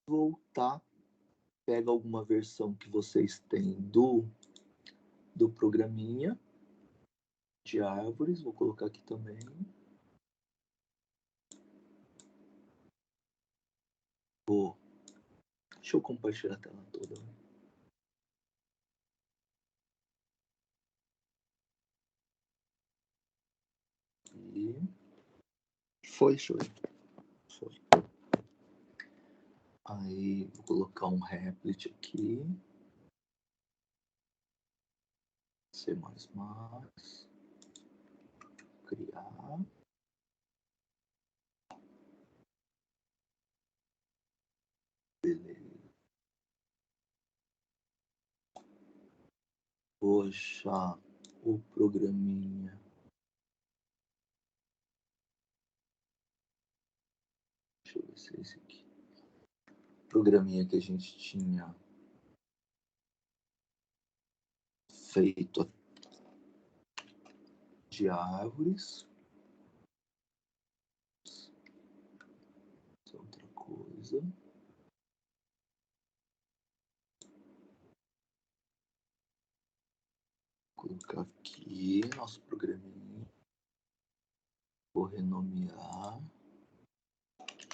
voltar. Pega alguma versão que vocês têm do programinha de árvores. Vou colocar aqui também. Deixa eu compartilhar a tela toda. E foi. Aí, vou colocar um replit aqui. C++. Criar. Beleza. Vou achar o programinha. Deixa eu ver se é esse aqui. programinha que a gente tinha feito de árvores. Essa é outra coisa. Vou colocar aqui nosso programinha. Vou renomear.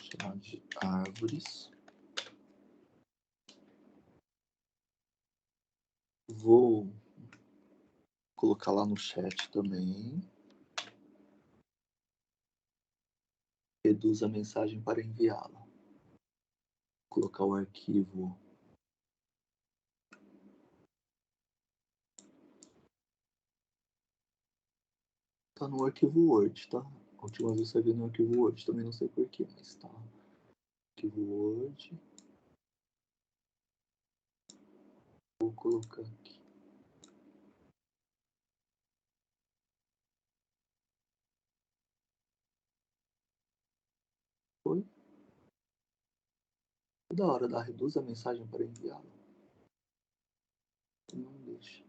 Chamar de árvores. Vou colocar lá no chat também. Reduz a mensagem para enviá-la. Colocar o arquivo. Tá no arquivo Word, tá? A última vez eu vi no arquivo Word, também não sei porquê, mas tá. Arquivo Word. Vou colocar aqui. Foi? Toda hora dá reduz a mensagem para enviá-la. Não deixa.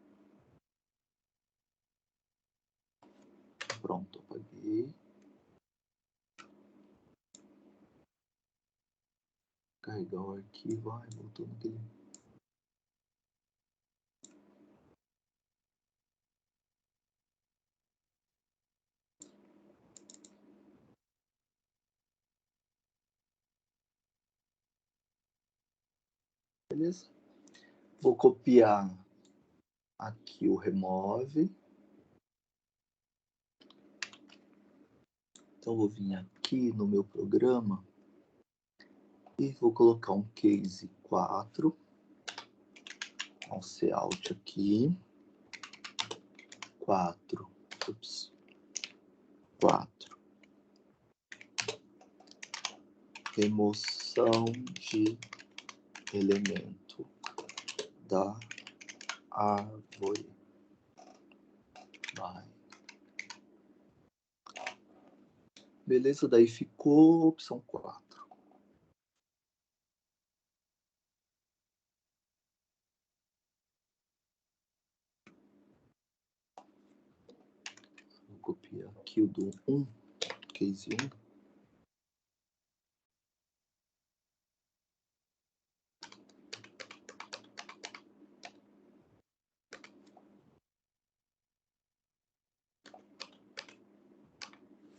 Pronto, apaguei. Carregar o arquivo. Ai, voltou naquele. Beleza? Vou copiar aqui o remove. Então vou vir aqui no meu programa e vou colocar um case 4. Vou ser alt aqui. 4. Ups. 4. Remoção de elemento da árvore. Vai. Beleza, daí ficou opção 4. Vou copiar aqui o do 1, case 1.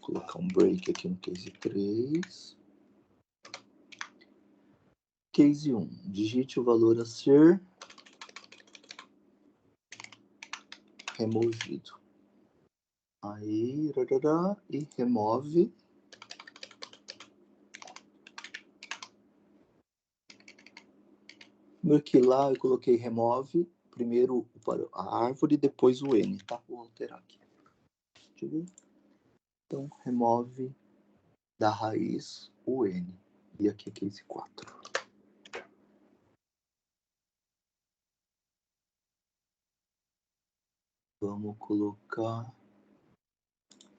Colocar um break aqui no case 3. Case 1. Digite o valor a ser removido. Aí, e remove. Aqui lá eu coloquei remove, primeiro para a árvore, depois o N, tá? Vou alterar aqui. Deixa eu ver. Então, remove da raiz o N. E aqui é case 4. Vamos colocar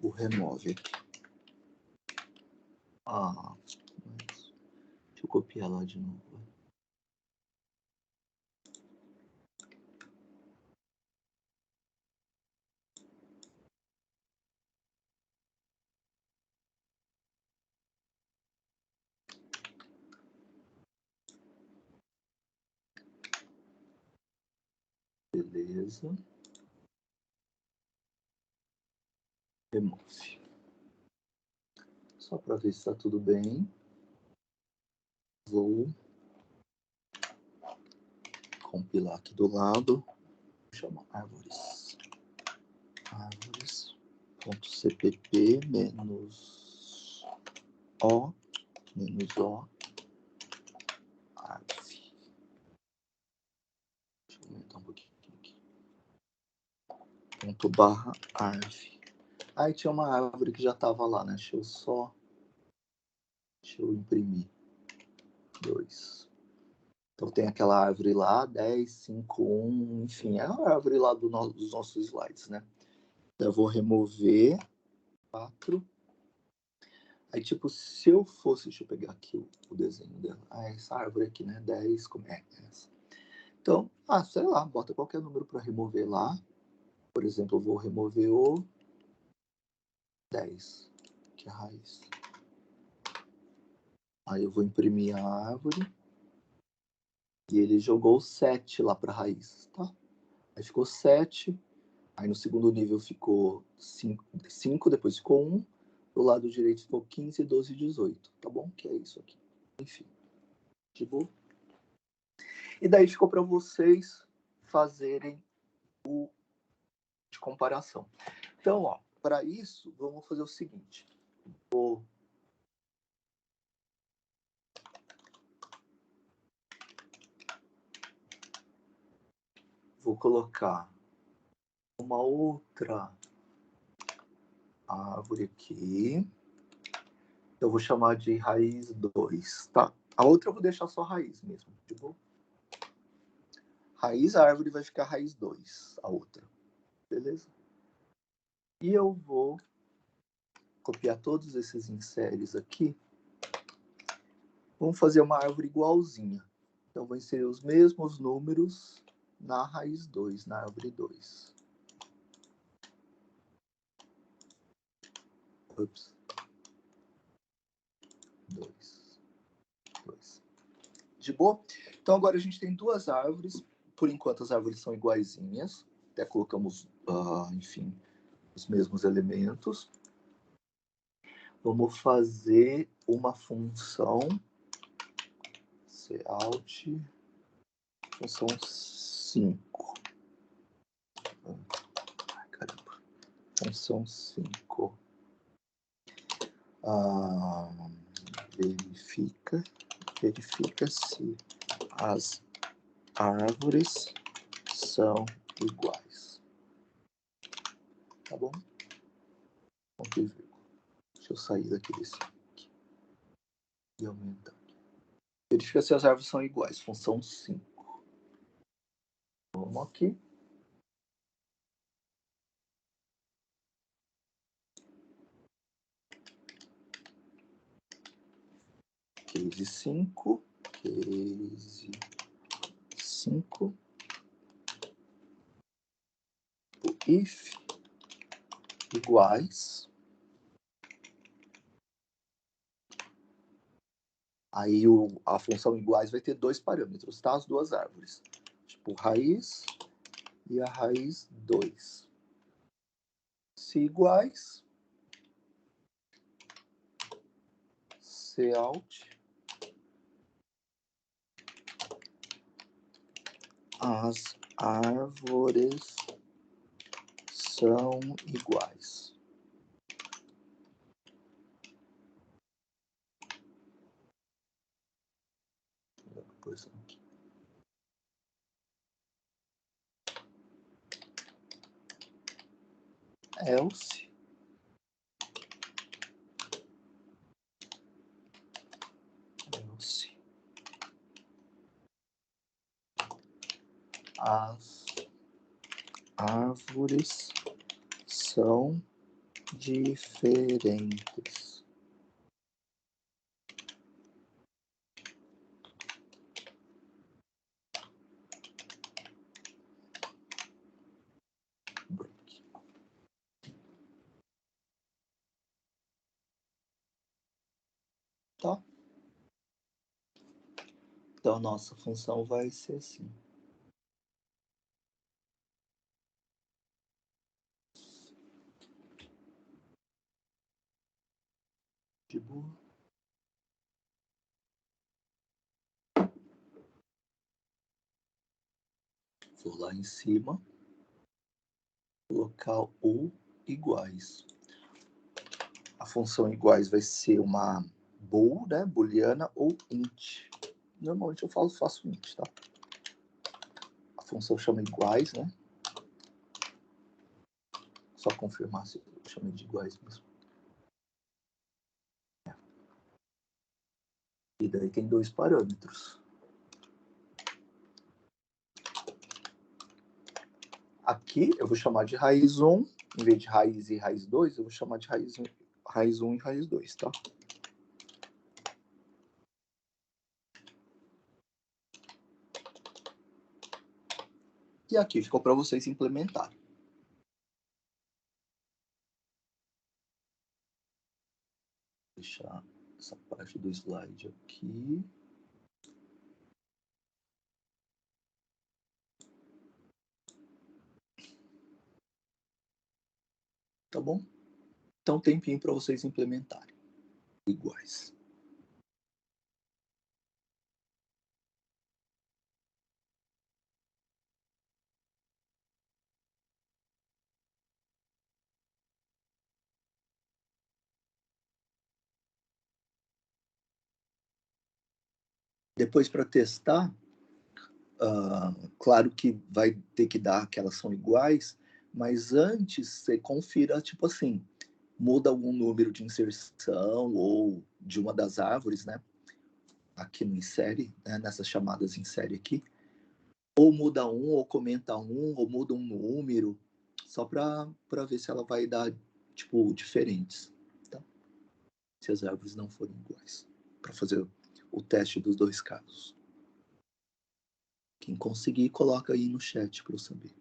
o remove aqui. Deixa eu copiar lá de novo. Beleza. Remove. Só para ver se está tudo bem. Vou compilar aqui do lado. Chama árvores. Árvores.cpp -o árvore. Deixa eu aumentar um pouquinho aqui. _árvore. Aí tinha uma árvore que já estava lá, né? Deixa eu imprimir. 2. Então tem aquela árvore lá, 10, 5, 1, enfim, é a árvore lá dos nossos slides, né? Então eu vou remover 4. Aí, tipo, se eu fosse... Deixa eu pegar aqui o desenho dela. Ah, essa árvore aqui, né? 10, como é essa? Então, sei lá, bota qualquer número para remover lá. Por exemplo, eu vou remover o 10, que é a raiz. Aí eu vou imprimir a árvore. E ele jogou 7 lá para a raiz, tá? Aí ficou 7. Aí no segundo nível ficou 5, depois ficou 1. Do lado direito ficou 15, 12 e 18. Tá bom? Que é isso aqui. Enfim. De boa. E daí ficou para vocês fazerem o de comparação. Então, ó, para isso, vamos fazer o seguinte. Vou colocar uma outra árvore aqui. Eu vou chamar de raiz 2, tá? A outra eu vou deixar só raiz mesmo, de boa? Raiz, a árvore vai ficar raiz 2, a outra. Beleza? E eu vou copiar todos esses inseres aqui. Vamos fazer uma árvore igualzinha. Então, vou inserir os mesmos números na raiz 2, na árvore 2. Ups. 2. De boa? Então, agora a gente tem duas árvores. Por enquanto, as árvores são iguaizinhas. Até colocamos, enfim, os mesmos elementos. Vamos fazer uma função cout, função 5. Caramba. Função 5. Verifica se as árvores são iguais. Tá bom? Deixa eu sair daqui desse aqui e aumentar. Verifica se as árvores são iguais. Função 5. Vamos aqui. Case 5. Case 5. If iguais. Aí a função iguais vai ter dois parâmetros, tá? As duas árvores. Tipo, raiz e a raiz 2. Se iguais, cout, as árvores são iguais. Else as árvores são diferentes. Tá? Então, nossa função vai ser assim. De boa. Vou lá em cima. Colocar o iguais. A função iguais vai ser uma bool, né? Booleana ou int. Normalmente eu faço int, tá? A função chama iguais, né? Só confirmar se eu chamei de iguais mesmo. E daí tem dois parâmetros. Aqui eu vou chamar de raiz 1, em vez de raiz e raiz 2, eu vou chamar de raiz 1 e raiz 2, tá? E aqui ficou para vocês implementarem. Vou deixar essa parte do slide aqui. Tá bom? Então, tempinho para vocês implementarem. Iguais. Depois, para testar, claro que vai ter que dar que elas são iguais, mas antes você confira, tipo assim, muda algum número de inserção ou de uma das árvores, né? Aqui no insere, né? Nessas chamadas insere aqui. Ou muda um, ou comenta um, ou muda um número, só para ver se ela vai dar, tipo, diferentes, tá? Se as árvores não forem iguais, para fazer o teste dos dois casos. Quem conseguir, coloca aí no chat para eu saber.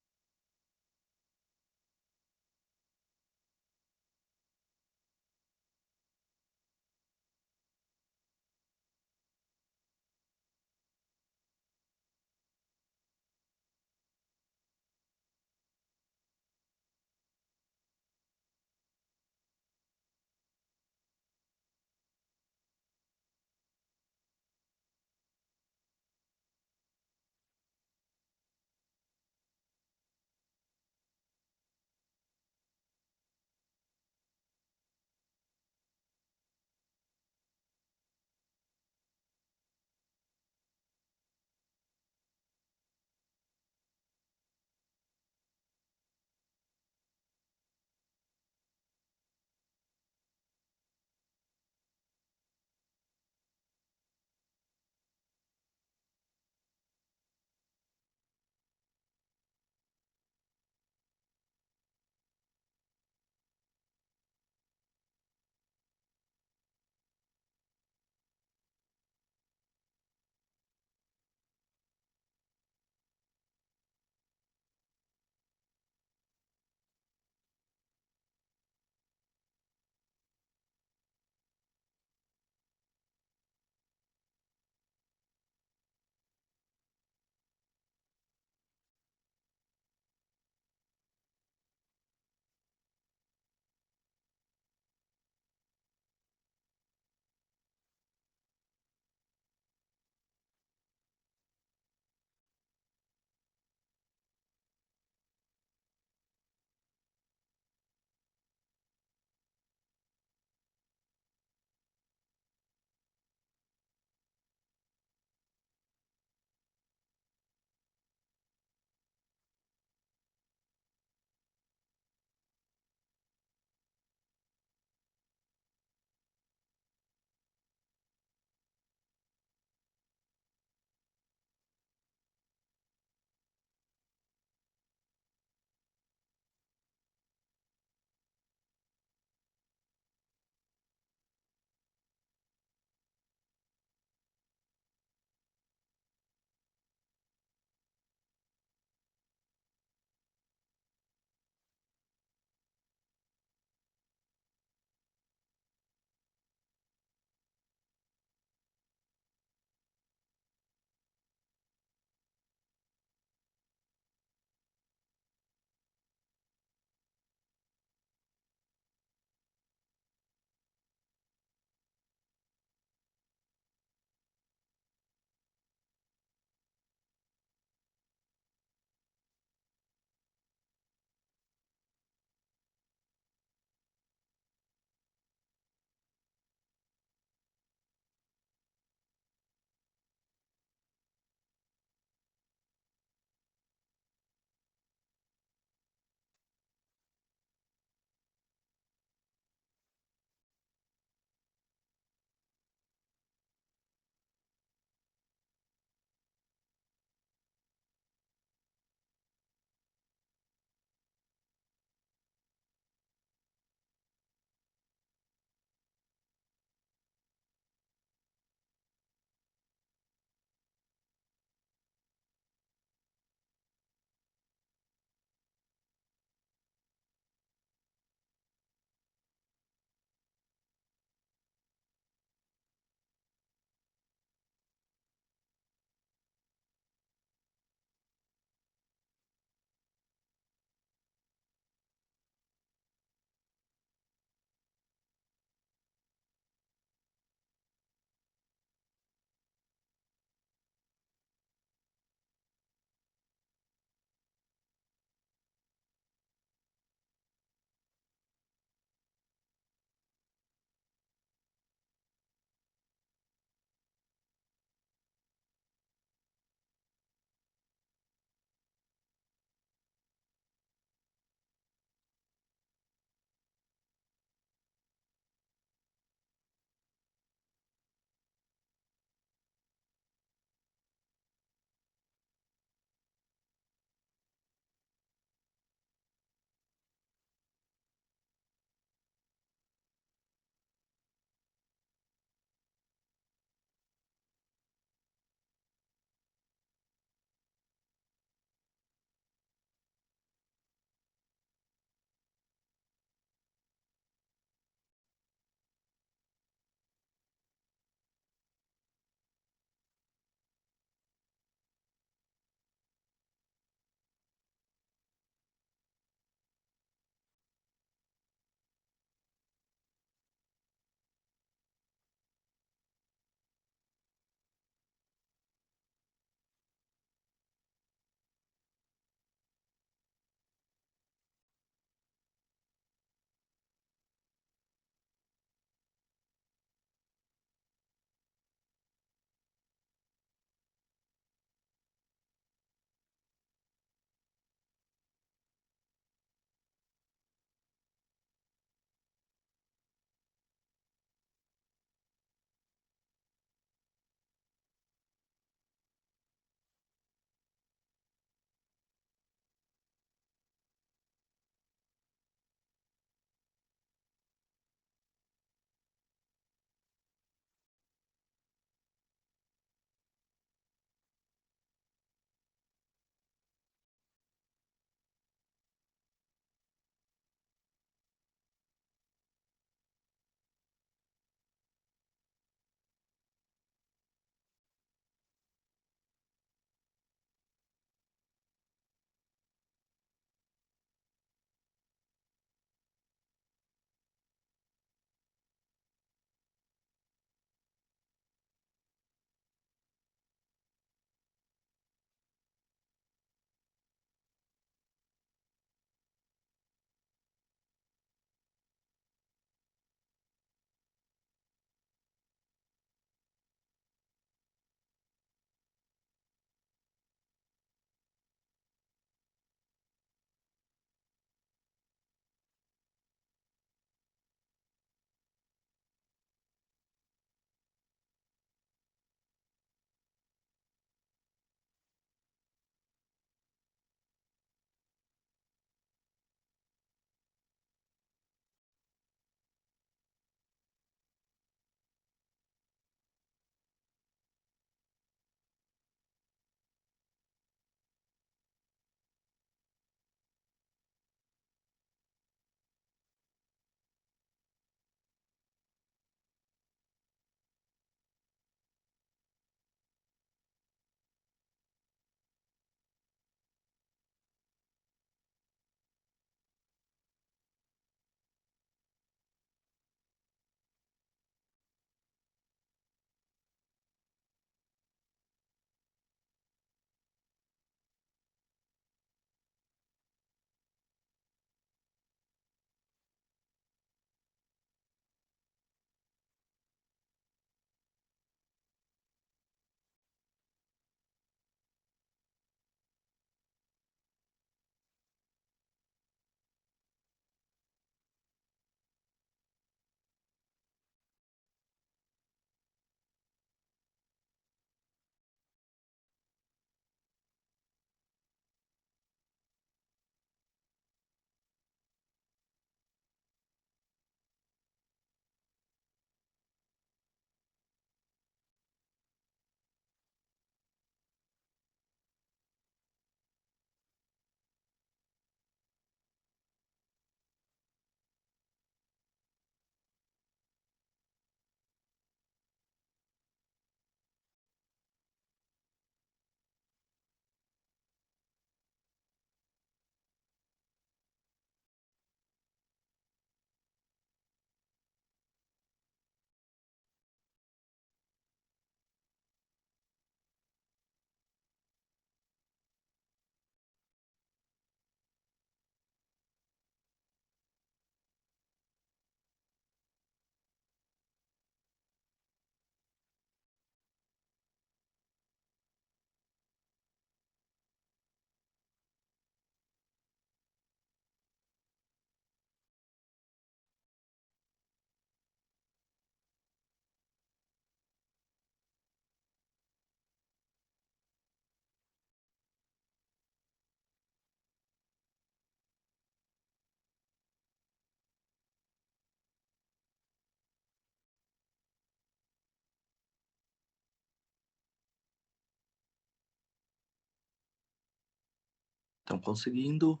Estão conseguindo?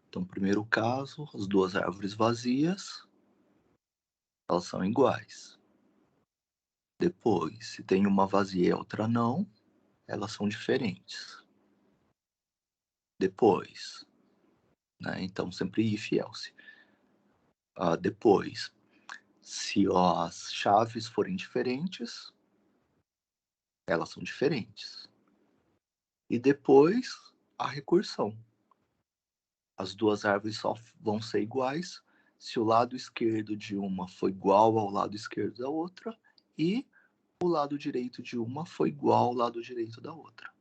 Então, primeiro caso, as duas árvores vazias, elas são iguais. Depois, se tem uma vazia e outra não, elas são diferentes. Depois, né? Então, sempre if else. Depois, se as chaves forem diferentes, elas são diferentes. E depois, a recursão. As duas árvores só vão ser iguais se o lado esquerdo de uma for igual ao lado esquerdo da outra e o lado direito de uma for igual ao lado direito da outra.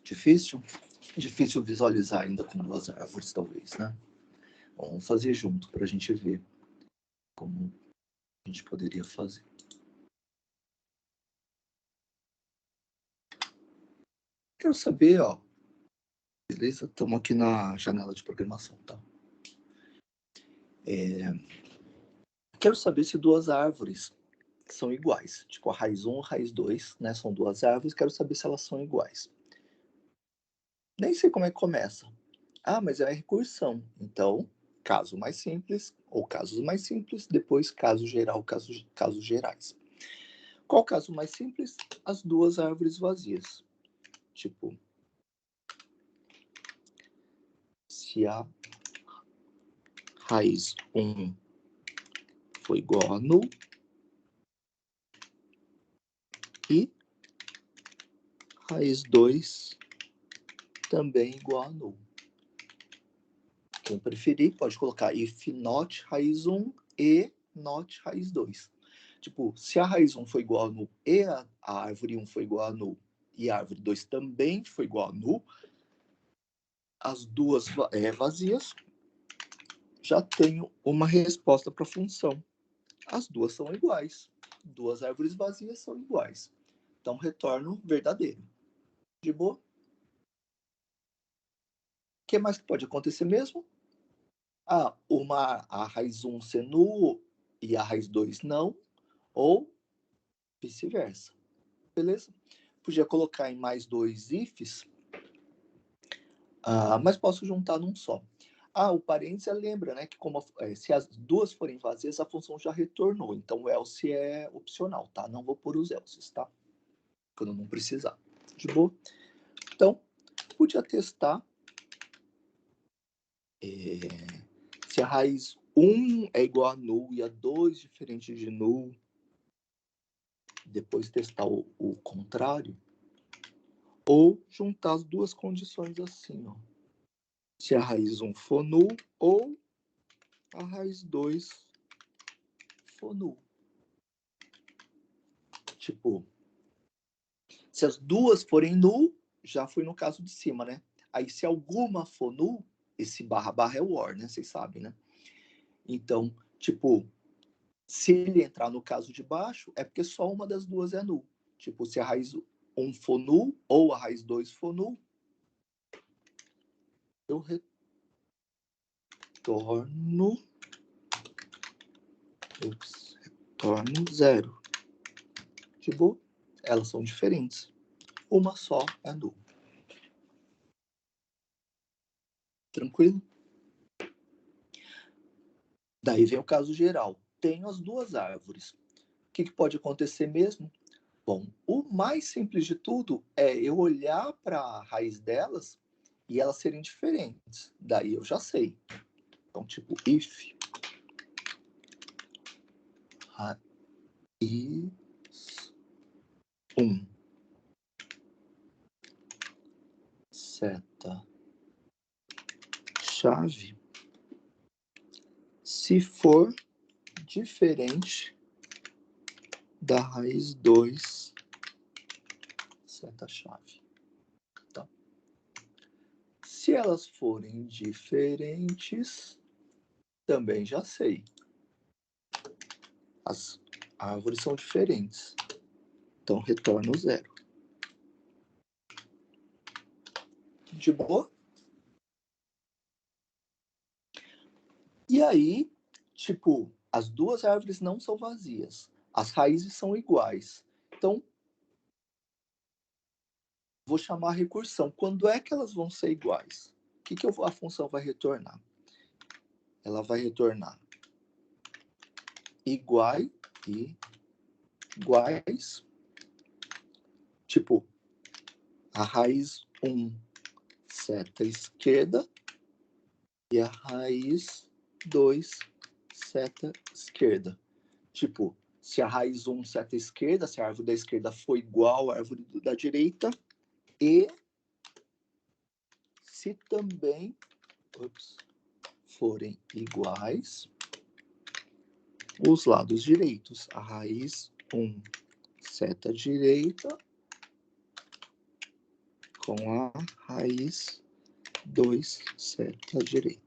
Difícil? Difícil visualizar ainda com duas árvores, talvez, né? Vamos fazer junto para a gente ver como a gente poderia fazer. Quero saber, ó. Beleza? Estamos aqui na janela de programação, tá? Quero saber se duas árvores são iguais. Tipo, a raiz 1 e a raiz 2, né? São duas árvores, quero saber se elas são iguais. Nem sei como é que começa. Ah, mas é a recursão. Então, caso mais simples, ou casos mais simples, depois caso geral, casos gerais. Qual o caso mais simples? As duas árvores vazias. Tipo, se a raiz 1 for igual a null e raiz 2 também igual a null. Quem preferir pode colocar if not raiz 1 e not raiz 2. Tipo, se a raiz 1 for igual a null e a árvore 1 for igual a null e a árvore 2 também for igual a null, as duas vazias, já tenho uma resposta para a função. As duas são iguais. Duas árvores vazias são iguais. Então, retorno verdadeiro. De boa? O que mais pode acontecer mesmo? A raiz 1 ser null e a raiz 2 não, ou vice-versa. Beleza? Podia colocar em mais dois ifs, mas posso juntar num só. O parênteses lembra, né, que se as duas forem vazias, a função já retornou. Então, o else é opcional, tá? Não vou pôr os elses, tá? Quando não precisar. De boa? Então, podia testar se a raiz 1 é igual a null e a 2 diferente de null. Depois testar o contrário. Ou juntar as duas condições assim, ó. Se a raiz 1 for null ou a raiz 2 for null. Tipo, se as duas forem null, já foi no caso de cima, né? Aí, se alguma for null, esse barra é o OR, né? Vocês sabem, né? Então, tipo, se ele entrar no caso de baixo, é porque só uma das duas é null. Tipo, se a raiz 1 for null ou a raiz 2 for null, eu retorno 0. Tipo, elas são diferentes. Uma só é null. Tranquilo? Daí vem o caso geral. Tenho as duas árvores. O que pode acontecer mesmo? Bom, o mais simples de tudo é eu olhar para a raiz delas e elas serem diferentes. Daí eu já sei. Então, tipo, if raiz 1 seta chave se for diferente da raiz 2 seta chave. Tá? Se elas forem diferentes, também já sei. As árvores são diferentes. Então, retorno 0. De boa? E aí, tipo, as duas árvores não são vazias. As raízes são iguais. Então, vou chamar a recursão. Quando é que elas vão ser iguais? O que a função vai retornar? Ela vai retornar iguais. Tipo, a raiz 1 seta esquerda e a raiz 2 seta esquerda. Tipo, se a raiz 1 seta esquerda, se a árvore da esquerda for igual à árvore da direita, e se também forem iguais os lados direitos, a raiz 1 seta direita com a raiz 2 seta direita.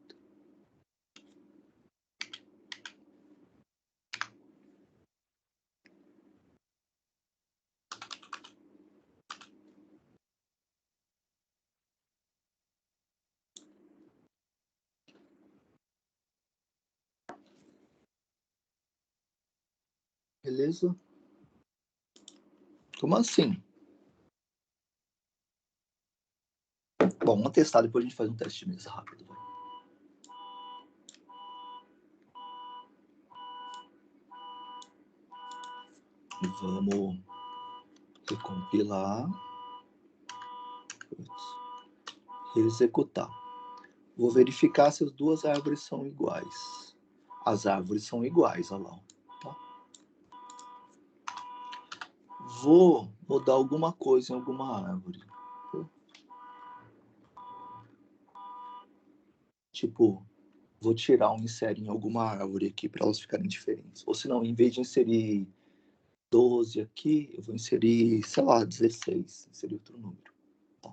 Beleza? Como assim? Bom, vamos testar, depois a gente faz um teste de mesa rápido. Vai. E vamos recompilar. Executar. Vou verificar se as duas árvores são iguais. As árvores são iguais, olha lá. Tá? Vou mudar alguma coisa em alguma árvore. Tipo, vou tirar um insere em alguma árvore aqui para elas ficarem diferentes. Ou se não, em vez de inserir 12 aqui, eu vou inserir, sei lá, 16. Inserir outro número. Tá?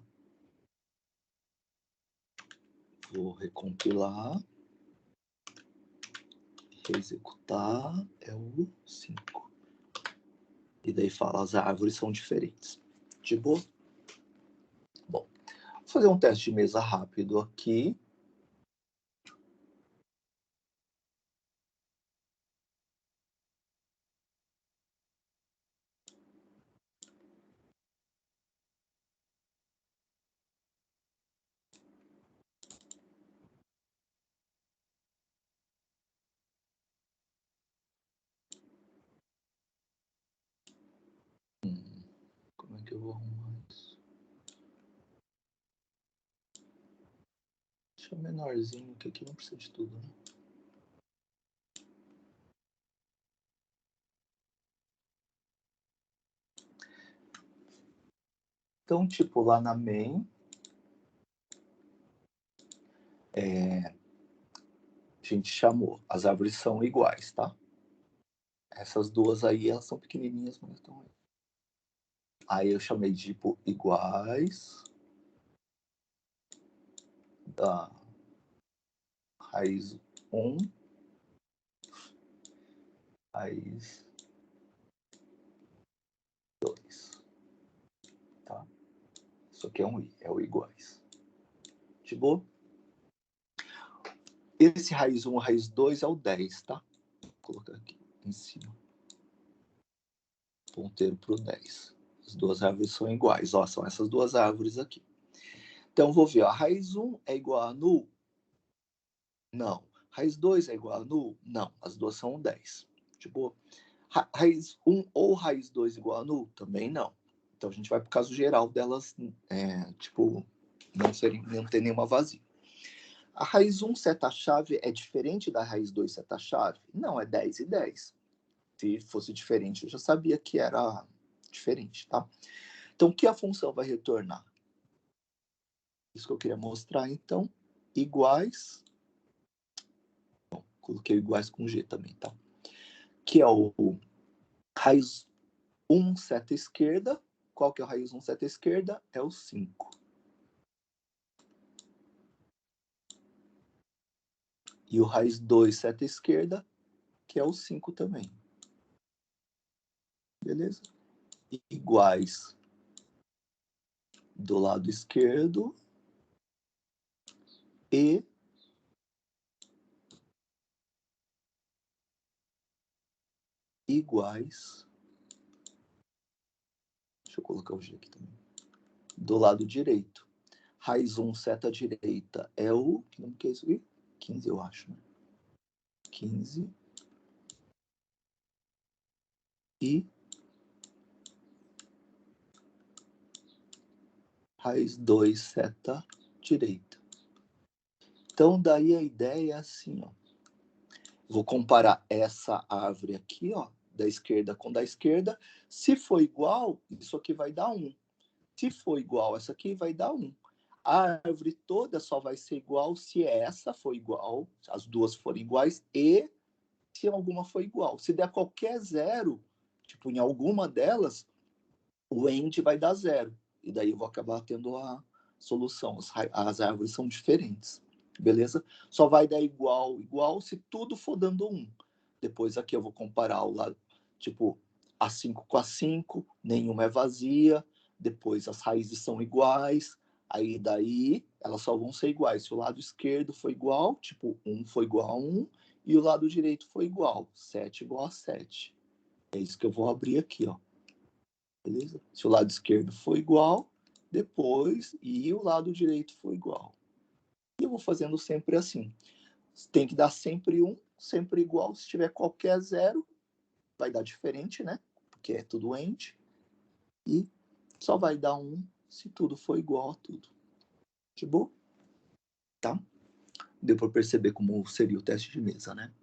Vou recompilar. Executar é o 5. E daí fala, as árvores são diferentes. De boa? Bom, vou fazer um teste de mesa rápido aqui. eu vou arrumar isso? Deixa menorzinho, que aqui não precisa de tudo, né? Então, tipo, lá na main, a gente chamou, as árvores são iguais, tá? Essas duas aí, elas são pequenininhas, mas estão aí. Aí eu chamei de, tipo, iguais da raiz 1, raiz 2, tá? Isso aqui é um i, é o iguais. De boa? Esse raiz 1, raiz 2 é o 10, tá? Vou colocar aqui em cima. Ponteiro para o 10. As duas árvores são iguais. Ó, são essas duas árvores aqui. Então, vou ver. Ó, a raiz 1 é igual a null? Não. Raiz 2 é igual a null? Não. As duas são 10. De boa? Raiz 1 ou raiz 2 igual a null? Também não. Então, a gente vai para o caso geral delas, tipo, não ter nenhuma vazia. A raiz 1 seta-chave é diferente da raiz 2 seta-chave? Não, é 10 e 10. Se fosse diferente, eu já sabia que era diferente, tá? Então, o que a função vai retornar? Isso que eu queria mostrar, então. Iguais. Bom, coloquei iguais com G também, tá? Que é o raiz 1 seta esquerda. Qual que é o raiz 1 seta esquerda? É o 5. E o raiz 2 seta esquerda, que é o 5 também. Beleza? Iguais do lado esquerdo e iguais. Deixa eu colocar o G aqui também. Do lado direito. Raiz 1 seta direita é o... Que número que é isso aqui? 15, eu acho, né? 15. E raiz 2 seta direita. Então, daí a ideia é assim, ó. Vou comparar essa árvore aqui, ó, da esquerda com da esquerda. Se for igual, isso aqui vai dar 1. Se for igual, essa aqui vai dar 1. A árvore toda só vai ser igual se essa for igual, as duas forem iguais, e se alguma for igual. Se der qualquer zero, tipo, em alguma delas, o end vai dar 0. E daí eu vou acabar tendo a solução. As árvores são diferentes. Beleza? Só vai dar igual se tudo for dando 1. Depois aqui eu vou comparar o lado, tipo, a 5 com a 5, nenhuma é vazia. Depois as raízes são iguais. Aí daí elas só vão ser iguais. Se o lado esquerdo for igual, tipo, 1 foi igual a 1, e o lado direito foi igual, 7 igual a 7. É isso que eu vou abrir aqui, ó. Beleza? Se o lado esquerdo for igual, depois, e o lado direito for igual. E eu vou fazendo sempre assim. Tem que dar sempre 1, sempre igual. Se tiver qualquer zero, vai dar diferente, né? Porque é tudo end. E só vai dar 1 se tudo for igual a tudo. De boa? Tá? Deu para perceber como seria o teste de mesa, né?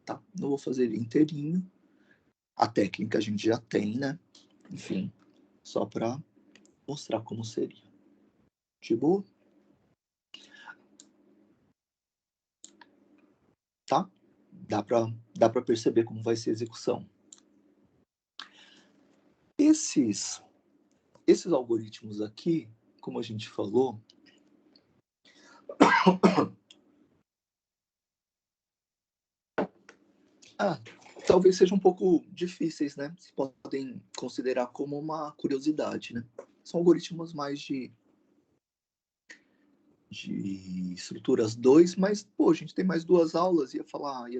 Tá? Não vou fazer ele inteirinho. A técnica a gente já tem, né? Enfim, só para mostrar como seria. De boa? Tá? Dá para perceber como vai ser a execução. Esses algoritmos aqui, como a gente falou, talvez sejam um pouco difíceis, né? Vocês podem considerar como uma curiosidade, né? São algoritmos mais de estruturas 2, mas, pô, a gente tem mais 2 aulas, ia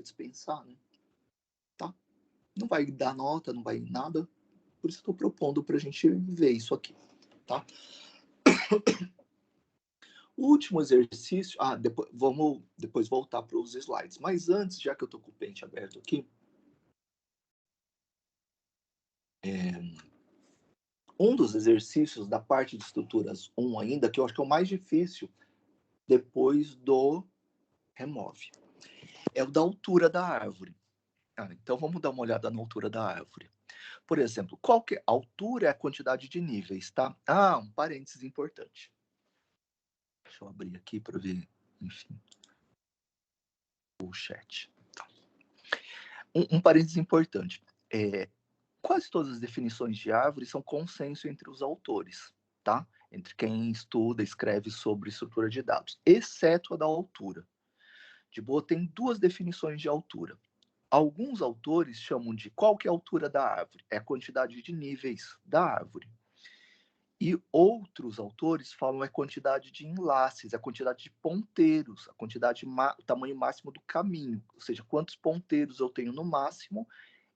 dispensar, né? Tá? Não vai dar nota, não vai nada, por isso estou propondo para a gente ver isso aqui, tá? O último exercício... vamos depois voltar para os slides, mas antes, já que eu estou com o Paint aberto aqui, Um dos exercícios da parte de estruturas 1 ainda, que eu acho que é o mais difícil depois do remove, é o da altura da árvore. Então vamos dar uma olhada na altura da árvore. Por exemplo, altura é a quantidade de níveis, tá? Um parênteses importante. Deixa eu abrir aqui para ver, enfim, o chat. Tá. Um parênteses importante. Quase todas as definições de árvore são consenso entre os autores, tá? Entre quem estuda, escreve sobre estrutura de dados, exceto a da altura. De boa, tem duas definições de altura. Alguns autores chamam de qual que é a altura da árvore? É a quantidade de níveis da árvore. E outros autores falam a quantidade de enlaces, a quantidade de ponteiros, a quantidade o tamanho máximo do caminho, ou seja, quantos ponteiros eu tenho no máximo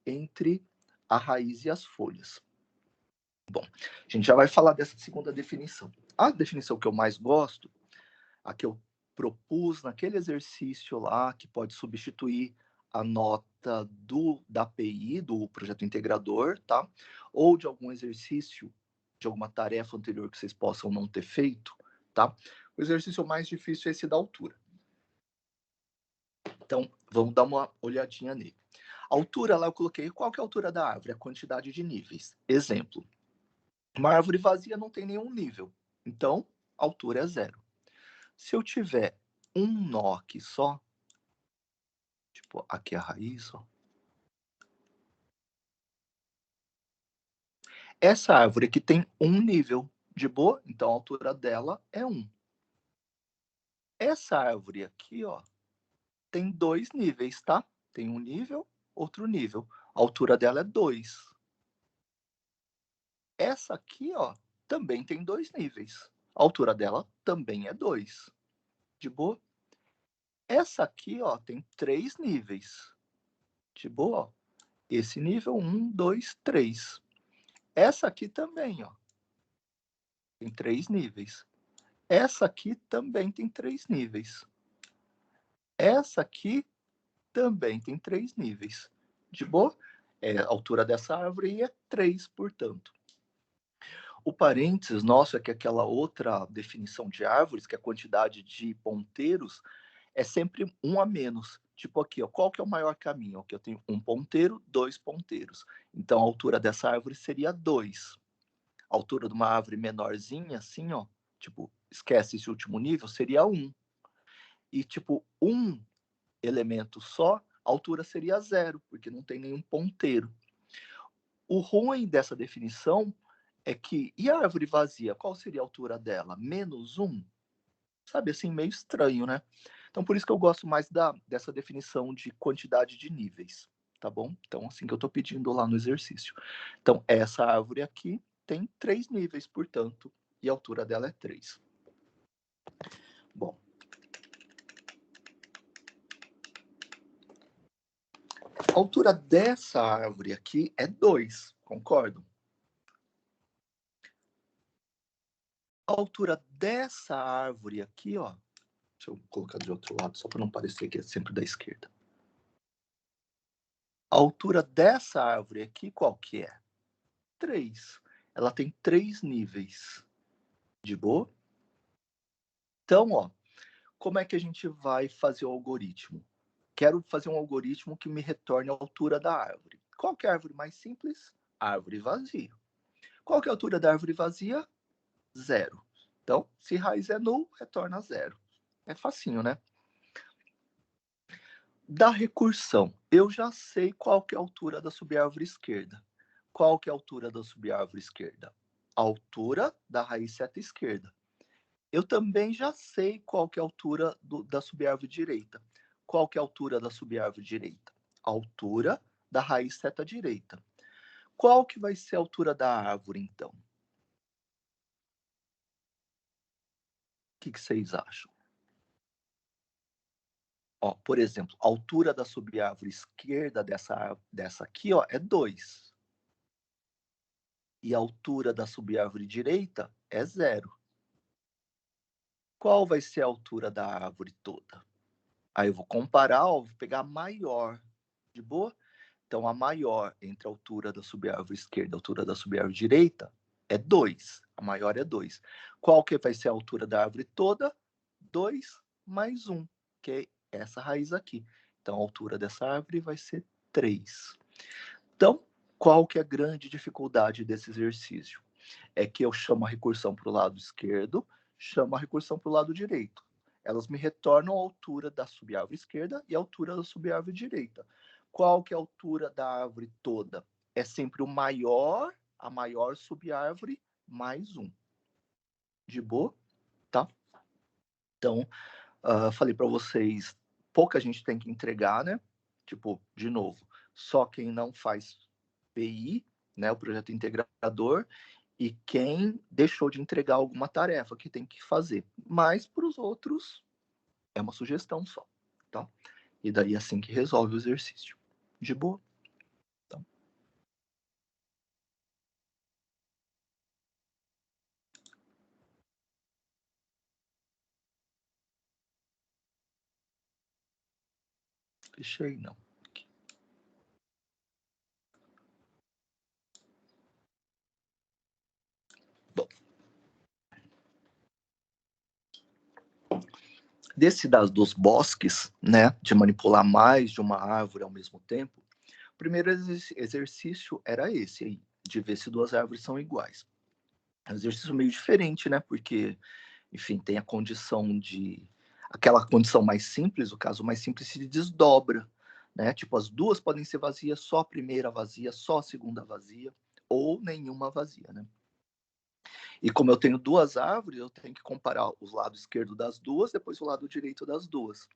entre a raiz e as folhas. Bom, a gente já vai falar dessa segunda definição. A definição que eu mais gosto, a que eu propus naquele exercício lá, que pode substituir a nota da API, do projeto integrador, tá? Ou de algum exercício, de alguma tarefa anterior que vocês possam não ter feito, tá? O exercício mais difícil é esse da altura. Então, vamos dar uma olhadinha nele. A altura lá eu coloquei, qual que é a altura da árvore? A quantidade de níveis. Exemplo, uma árvore vazia não tem nenhum nível, então a altura é 0. Se eu tiver um nó aqui só, tipo, aqui é a raiz, ó. Essa árvore aqui tem um nível, de boa, então a altura dela é 1. Essa árvore aqui, ó, tem 2 níveis, tá? Tem um nível, outro nível. A altura dela é 2. Essa aqui, ó, também tem 2 níveis. A altura dela também é 2. De boa? Essa aqui, ó, tem 3 níveis. De boa, ó. Esse nível 1, 2, 3. Essa aqui também, ó, tem 3 níveis. Essa aqui também tem 3 níveis. Essa aqui também tem 3 níveis. De boa? A altura dessa árvore é 3, portanto. O parênteses nosso é que aquela outra definição de árvores, que é a quantidade de ponteiros, é sempre um a menos. Tipo aqui, ó, qual que é o maior caminho? Aqui eu tenho um ponteiro, 2 ponteiros. Então a altura dessa árvore seria 2. A altura de uma árvore menorzinha, assim, ó, tipo, esquece esse último nível, seria 1. E, tipo, um elemento só, a altura seria 0, porque não tem nenhum ponteiro. O ruim dessa definição é que, e a árvore vazia, qual seria a altura dela? Menos 1? Sabe, assim, meio estranho, né? Então, por isso que eu gosto mais dessa definição de quantidade de níveis, tá bom? Então, assim que eu estou pedindo lá no exercício. Então, essa árvore aqui tem 3 níveis, portanto, e a altura dela é 3. Bom. A altura dessa árvore aqui é 2, concordo? A altura dessa árvore aqui, ó, deixa eu colocar de outro lado, só para não parecer que é sempre da esquerda. A altura dessa árvore aqui, qual que é? 3. Ela tem 3 níveis. De boa? Então, ó, como é que a gente vai fazer o algoritmo? Quero fazer um algoritmo que me retorne a altura da árvore. Qual que é a árvore mais simples? Árvore vazia. Qual que é a altura da árvore vazia? 0. Então, se raiz é nulo, retorna 0. É facinho, né? Da recursão, eu já sei qual que é a altura da subárvore esquerda. Qual que é a altura da subárvore esquerda? A altura da raiz seta esquerda. Eu também já sei qual que é a altura da subárvore direita. Qual que é a altura da subárvore direita? A altura da raiz seta direita. Qual que vai ser a altura da árvore, então? O que vocês acham? Ó, por exemplo, a altura da subárvore esquerda dessa aqui, ó, é 2. E a altura da subárvore direita é 0. Qual vai ser a altura da árvore toda? Aí eu vou comparar, ó, vou pegar a maior. De boa? Então, a maior entre a altura da subárvore esquerda e a altura da subárvore direita É 2. A maior é 2. Qual que vai ser a altura da árvore toda? 2 mais 1, que é essa raiz aqui. Então, a altura dessa árvore vai ser 3. Então, qual que é a grande dificuldade desse exercício? É que eu chamo a recursão para o lado esquerdo, chamo a recursão para o lado direito. Elas me retornam a altura da subárvore esquerda e a altura da subárvore direita. Qual que é a altura da árvore toda? É sempre o maior, a maior subárvore, mais 1. De boa? Tá? Então, falei para vocês, pouca gente tem que entregar, né? Tipo, de novo, só quem não faz PI, né, o projeto integrador, e quem deixou de entregar alguma tarefa que tem que fazer. Mas para os outros, é uma sugestão só, tá? E daí é assim que resolve o exercício. De boa? Tá. Fechei, não. Bom. Desse dos bosques, né, de manipular mais de uma árvore ao mesmo tempo, o primeiro exercício era esse aí, de ver se 2 árvores são iguais. É um exercício meio diferente, né, porque, enfim, tem a condição de... Aquela condição mais simples, o caso mais simples se desdobra, né? Tipo, as duas podem ser vazias, só a primeira vazia, só a segunda vazia, ou nenhuma vazia, né? E como eu tenho 2 árvores, eu tenho que comparar o lado esquerdo das duas, depois o lado direito das duas.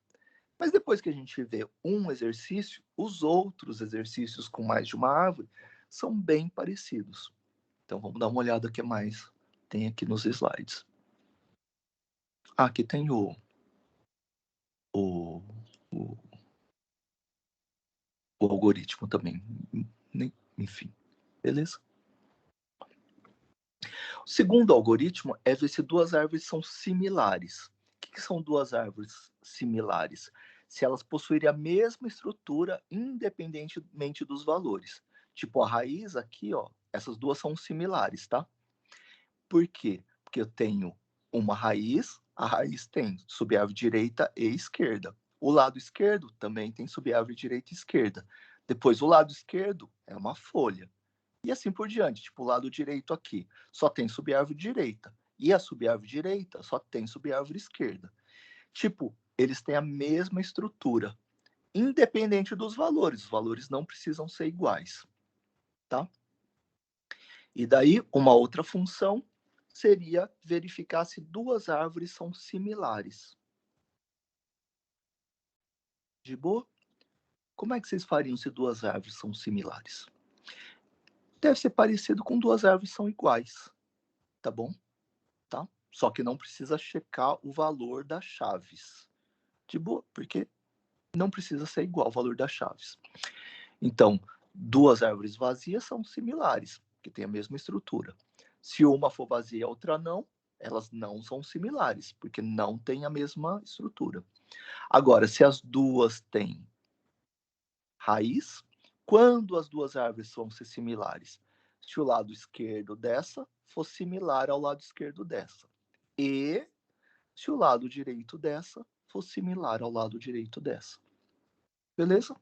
Mas depois que a gente vê um exercício, os outros exercícios com mais de uma árvore são bem parecidos. Então vamos dar uma olhada o que mais tem aqui nos slides. Aqui tem o, o, o algoritmo também. Enfim, beleza? O segundo algoritmo é ver se 2 árvores são similares. O que são 2 árvores similares? Se elas possuírem a mesma estrutura, independentemente dos valores. Tipo, a raiz aqui, ó, essas duas são similares, tá? Por quê? Porque eu tenho uma raiz, a raiz tem subárvore direita e esquerda. O lado esquerdo também tem subárvore direita e esquerda. Depois, o lado esquerdo é uma folha. E assim por diante. Tipo, o lado direito aqui só tem subárvore direita. E a subárvore direita só tem subárvore esquerda. Tipo, eles têm a mesma estrutura, independente dos valores. Os valores não precisam ser iguais, tá? E daí, uma outra função seria verificar se 2 árvores são similares. De boa? Como é que vocês fariam se 2 árvores são similares? Deve ser parecido com 2 árvores são iguais, tá bom? Tá? Só que não precisa checar o valor das chaves. De boa, porque não precisa ser igual o valor das chaves. Então, 2 árvores vazias são similares, que têm a mesma estrutura. Se uma for vazia e a outra não, elas não são similares, porque não têm a mesma estrutura. Agora, se as duas têm raiz, quando as 2 árvores vão ser similares? Se o lado esquerdo dessa for similar ao lado esquerdo dessa. E se o lado direito dessa for similar ao lado direito dessa. Beleza?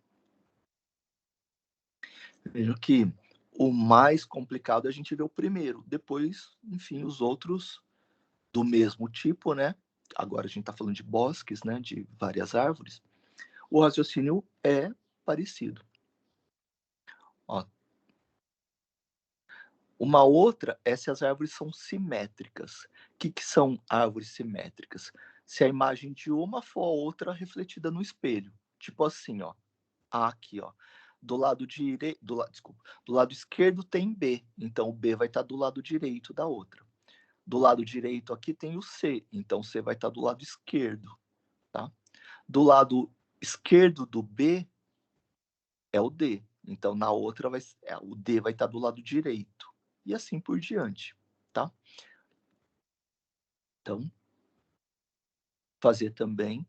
Vejo que o mais complicado a gente vê o primeiro, depois, enfim, os outros do mesmo tipo, né? Agora a gente está falando de bosques, né? De várias árvores. O raciocínio é parecido. Ó. Uma outra é se as árvores são simétricas. O que são árvores simétricas? Se a imagem de uma for a outra refletida no espelho. Tipo assim, ó. Aqui, ó. Do lado direito, desculpa, do lado esquerdo tem B, então o B vai estar do lado direito da outra. Do lado direito aqui tem o C, então o C vai estar do lado esquerdo, tá? Do lado esquerdo do B é o D, então na outra o D vai estar do lado direito e assim por diante, tá? Então, fazer também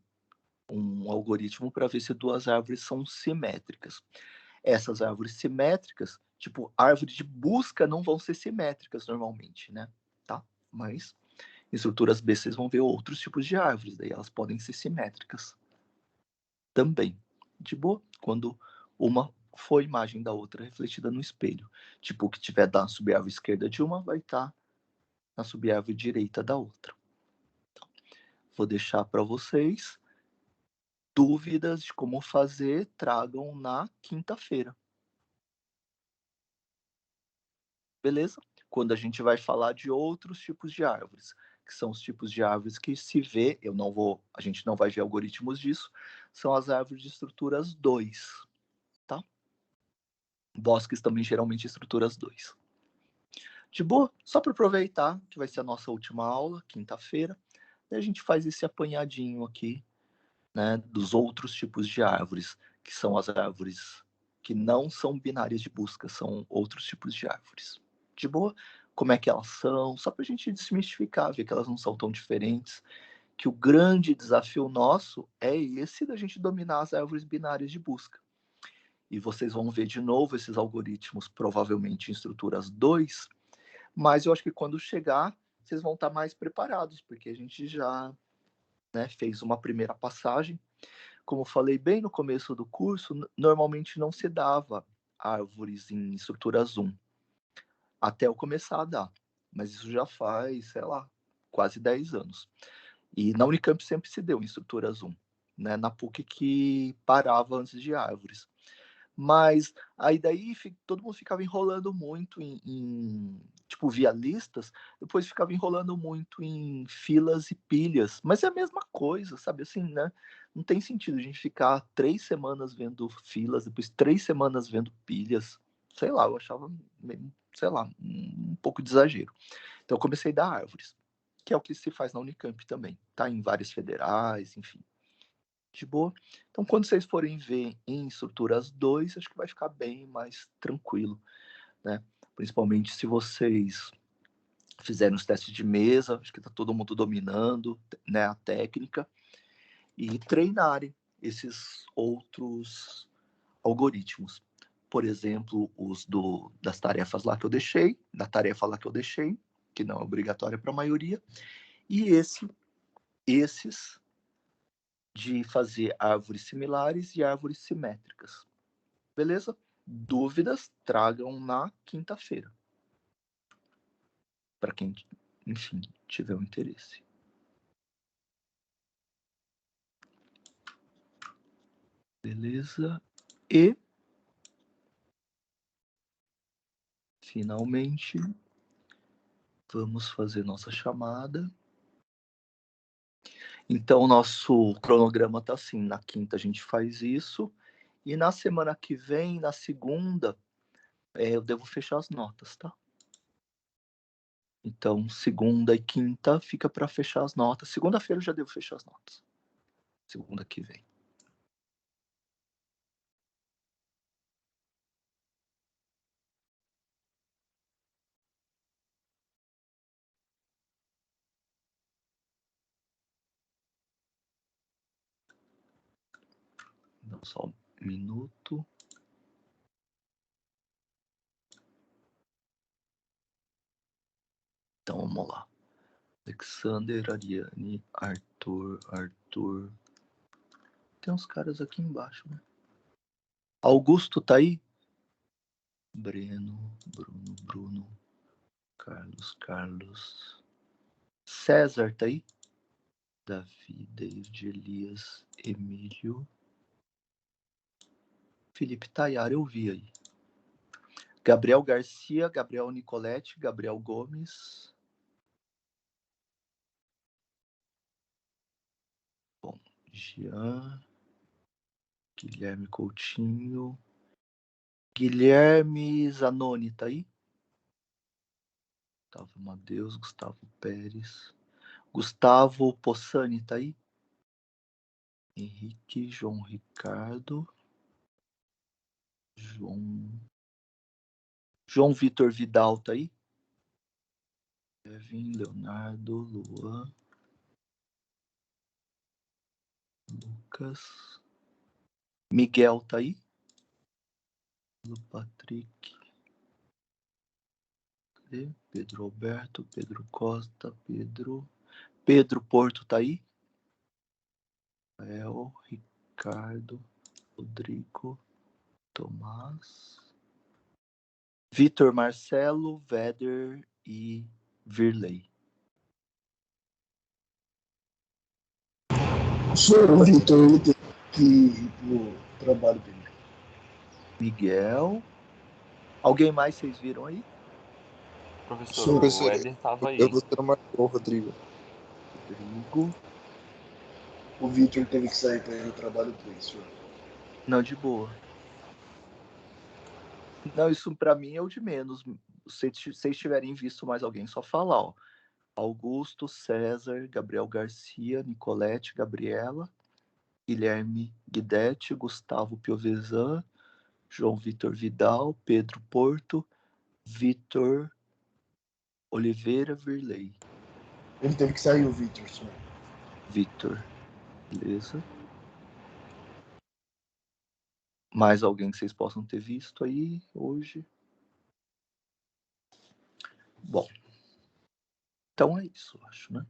um algoritmo para ver se 2 árvores são simétricas. Essas árvores simétricas Tipo, árvore de busca não vão ser simétricas normalmente, né? Tá? Mas em estruturas B vocês vão ver outros tipos de árvores, daí elas podem ser simétricas também. De boa? Quando uma for a imagem da outra refletida no espelho. Tipo, o que tiver da subárvore esquerda de uma vai estar na subárvore direita da outra. Então, vou deixar para vocês. Dúvidas de como fazer, tragam na quinta-feira. Beleza? Quando a gente vai falar de outros tipos de árvores, que são os tipos de árvores que se vê, a gente não vai ver algoritmos disso, são as árvores de estruturas 2, tá? Bosques também geralmente estruturas 2. De boa? Só para aproveitar que vai ser a nossa última aula, quinta-feira, e a gente faz esse apanhadinho aqui, né, dos outros tipos de árvores, que são as árvores que não são binárias de busca, são outros tipos de árvores. De boa? Como é que elas são? Só para a gente desmistificar, ver que elas não são tão diferentes, que o grande desafio nosso é esse da gente dominar as árvores binárias de busca. E vocês vão ver de novo esses algoritmos, provavelmente em estruturas 2, mas eu acho que quando chegar, vocês vão estar mais preparados, porque a gente já, né, fez uma primeira passagem. Como falei bem no começo do curso, normalmente não se dava árvores em estruturas 1, até eu começar a dar. Mas isso já faz, sei lá, quase 10 anos. E na Unicamp sempre se deu em estruturas 1, né? Na PUC que parava antes de árvores. Mas aí daí todo mundo ficava enrolando muito tipo, via listas, depois ficava enrolando muito em filas e pilhas. Mas é a mesma coisa, sabe? Assim, né? Não tem sentido a gente ficar 3 semanas vendo filas, depois 3 semanas vendo pilhas. Sei lá, eu achava, sei lá, um pouco de exagero. Então eu comecei a dar árvores, que é o que se faz na Unicamp também, tá? Em várias federais, enfim. De boa. Então, quando vocês forem ver em estruturas 2, acho que vai ficar bem mais tranquilo, né? Principalmente se vocês fizerem os testes de mesa, acho que está todo mundo dominando, né, a técnica, e treinarem esses outros algoritmos. Por exemplo, os das tarefas lá que eu deixei, da tarefa lá que eu deixei, que não é obrigatória para a maioria, e esses de fazer árvores similares e árvores simétricas. Beleza? Dúvidas, tragam na quinta-feira. Para quem, enfim, tiver um interesse. Beleza? E, finalmente, vamos fazer nossa chamada. Então, nosso cronograma está assim: na quinta a gente faz isso, e na semana que vem, na segunda, eu devo fechar as notas, tá? Então, segunda e quinta fica para fechar as notas. Segunda-feira eu já devo fechar as notas. Segunda que vem. Então, só um minuto. Então, vamos lá. Alexander, Ariane, Arthur. Tem uns caras aqui embaixo, né? Augusto tá aí? Breno, Bruno. Carlos. César tá aí? Davi, David, Elias, Emílio. Felipe Tayar, eu vi aí. Gabriel Garcia, Gabriel Nicoletti, Gabriel Gomes. Bom, Jean. Guilherme Coutinho. Guilherme Zanoni, tá aí? Gustavo Madeus, Gustavo Pérez. Gustavo Possani, tá aí? Henrique, João Ricardo. João Vitor Vidal, tá aí? Kevin, Leonardo, Luan. Lucas. Miguel, tá aí? Patrick. Cadê? Pedro Alberto, Pedro Costa, Pedro Porto tá aí? Ricardo, Rodrigo, Tomás, Vitor Marcelo, Véder e Virley. Senhor Vitor, ele tem que ir pro trabalho dele. Miguel. Alguém mais vocês viram aí? Professor, Professor, o Éder tava aí. Você não marcou, Rodrigo. O Vitor teve que sair para ir no trabalho dele, senhor. Não, de boa. Não, isso pra mim é o de menos. Se vocês tiverem visto mais alguém, só falar, ó. Augusto, César, Gabriel Garcia, Nicolete, Gabriela, Guilherme Guidetti, Gustavo Piovesan, João Vitor Vidal, Pedro Porto, Vitor Oliveira Virley. Ele teve que sair, o Vitor, senhor. Vitor, beleza. Mais alguém que vocês possam ter visto aí hoje? Bom, então é isso, eu acho, né?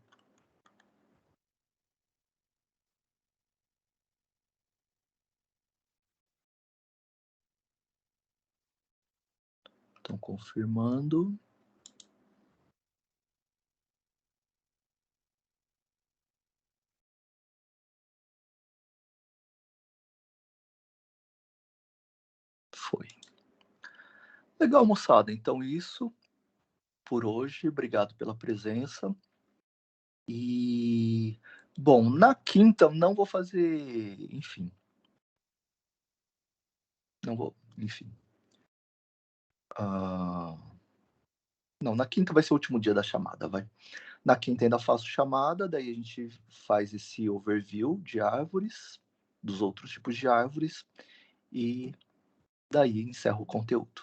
Estão confirmando. Foi. Legal, moçada. Então, isso por hoje. Obrigado pela presença. E, bom, na quinta não vou fazer, enfim. Não vou, enfim. Não, na quinta vai ser o último dia da chamada, vai. Na quinta ainda faço chamada, daí a gente faz esse overview de árvores, dos outros tipos de árvores, e daí encerro o conteúdo.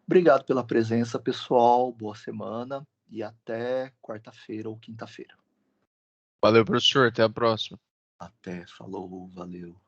Obrigado pela presença, pessoal. Boa semana e até quarta-feira ou quinta-feira. Valeu, professor. Até a próxima. Até, falou, valeu.